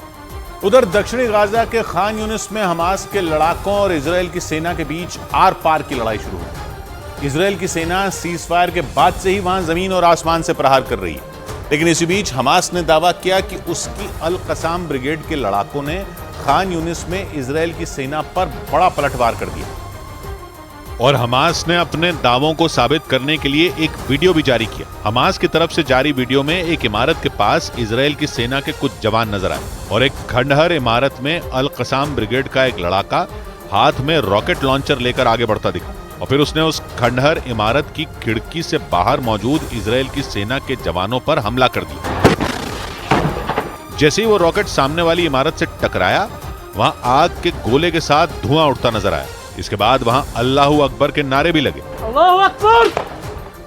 उधर दक्षिणी गाजा के खान यूनिस में हमास के लड़ाकों और इजराइल की सेना के बीच आर पार की लड़ाई शुरू हुई। इजराइल की सेना सीज फायर के बाद से ही वहां जमीन और आसमान से प्रहार कर रही है, लेकिन इसी बीच हमास ने दावा किया कि उसकी अल कसाम ब्रिगेड के लड़ाकों ने खान यूनिस में इजराइल की सेना पर बड़ा पलटवार कर दिया और हमास ने अपने दावों को साबित करने के लिए एक वीडियो भी जारी किया। हमास की तरफ से जारी वीडियो में एक इमारत के पास इजराइल की सेना के कुछ जवान नजर आए और एक खंडहर इमारत में अल कसाम ब्रिगेड का एक लड़ाका हाथ में रॉकेट लॉन्चर लेकर आगे बढ़ता दिखा और फिर उसने उस खंडहर इमारत की खिड़की से बाहर मौजूद इजराइल की सेना के जवानों पर हमला कर दिया। जैसे ही वो रॉकेट सामने वाली इमारत से टकराया, वहां आग के गोले के साथ धुआं उठता नजर आया। इसके बाद वहां अल्लाहू अकबर के नारे भी लगे। अल्लाहू अकबर!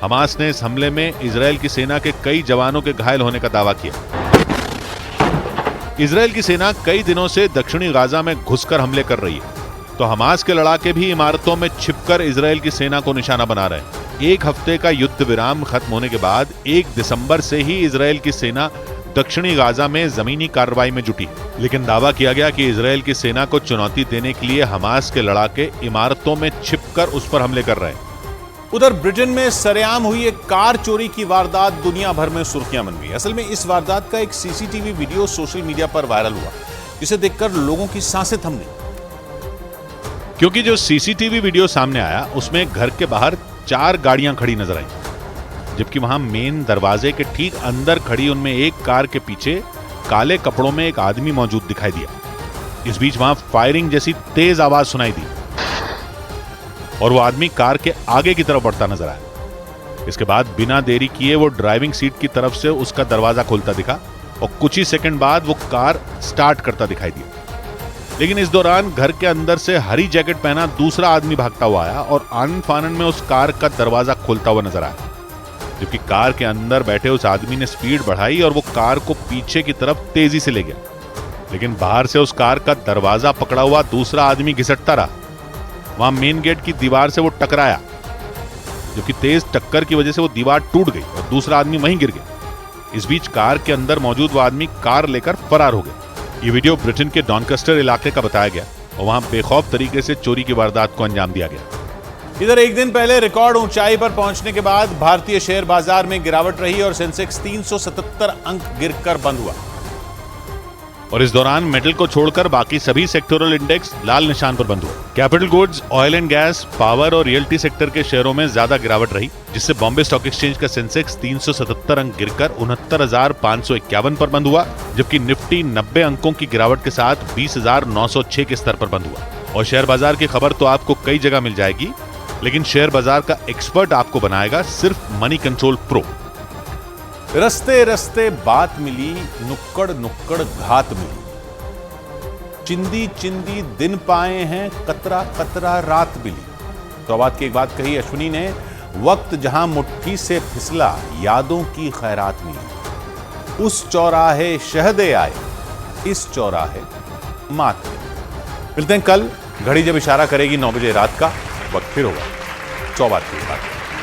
हमास ने इस हमले में इजराइल की सेना के कई जवानों के घायल होने का दावा किया। इजराइल की सेना कई दिनों से दक्षिणी गाजा में घुसकर हमले कर रही है, तो हमास के लड़ाके भी इमारतों में छिपकर इजराइल की सेना को निशाना बना रहे हैं। एक हफ्ते का युद्ध विराम खत्म होने के बाद 1 दिसंबर से ही इजराइल की सेना दक्षिणी गाजा में जमीनी कार्रवाई में जुटी, लेकिन दावा किया गया कि इजराइल की सेना को चुनौती देने के लिए हमास के लड़ाके इमारतों में छिपकर उस पर हमले कर रहे हैं। उधर ब्रिटेन में सरेआम हुई एक कार चोरी की वारदात दुनिया भर में सुर्खियां बन गई। असल में इस वारदात का एक सीसीटीवी वीडियो सोशल मीडिया पर वायरल हुआ, जिसे देखकर लोगों की सांसें थम गई। क्योंकि जो सीसीटीवी वीडियो सामने आया उसमें घर के बाहर 4 गाड़ियां खड़ी नजर आई, जबकि वहां मेन दरवाजे के ठीक अंदर खड़ी उनमें एक कार के पीछे काले कपड़ों में एक आदमी मौजूद दिखाई दिया। इस बीच वहां फायरिंग जैसी तेज आवाज सुनाई दी और वो आदमी कार के आगे की तरफ बढ़ता नजर आया। इसके बाद बिना देरी किए वो ड्राइविंग सीट की तरफ से उसका दरवाजा खोलता दिखा और कुछ ही सेकंड बाद वो कार स्टार्ट करता दिखाई दिया। लेकिन इस दौरान घर के अंदर से हरी जैकेट पहना दूसरा आदमी भागता हुआ आया और आनन फानन में उस कार का दरवाजा खोलता हुआ नजर आया, जबकि कार के अंदर बैठे उस आदमी ने स्पीड बढ़ाई और वो कार को पीछे की तरफ तेजी से ले गया। लेकिन बाहर से उस कार का दरवाजा पकड़ा हुआ दूसरा आदमी घिसटता रहा। वहां मेन गेट की दीवार से वो टकराया, जबकि तेज टक्कर की वजह से वो दीवार टूट गई और दूसरा आदमी वहीं गिर गया। इस बीच कार के अंदर मौजूद वो आदमी कार लेकर फरार हो गया। ये वीडियो ब्रिटेन के डॉनकस्टर इलाके का बताया गया और वहां बेखौफ तरीके से चोरी की वारदात को अंजाम दिया गया। इधर एक दिन पहले रिकॉर्ड ऊंचाई पर पहुंचने के बाद भारतीय शेयर बाजार में गिरावट रही और सेंसेक्स 377 अंक गिरकर बंद हुआ और इस दौरान मेटल को छोड़कर बाकी सभी सेक्टोरल इंडेक्स लाल निशान पर बंद हुए। Capital goods, oil and gas, power और रियल्टी सेक्टर के शेयरों में ज्यादा गिरावट रही, जिससे बॉम्बे स्टॉक एक्सचेंज का सेंसेक्स 377 अंक गिरकर 69,551 पर बंद हुआ, जबकि निफ्टी 90 अंकों की गिरावट के साथ 20,906 के स्तर पर बंद हुआ और शेयर बाजार की खबर तो आपको कई जगह मिल जाएगी, लेकिन शेयर बाजार का एक्सपर्ट आपको बनाएगा सिर्फ मनी कंट्रोल प्रो। रस्ते रस्ते बात मिली, नुक्कड़ नुक्कड़ घात मिली, चिंदी चिंदी दिन पाए हैं, कतरा कतरा रात मिली। तो बात की एक बात कही अश्विनी ने, वक्त जहां मुट्ठी से फिसला, यादों की खैरात मिली। उस चौराहे शहदे आए, इस चौराहे मात मिली। मिलते हैं कल, घड़ी जब इशारा करेगी 9 बजे रात का। वक्त फिर होगा 100 बात की बात।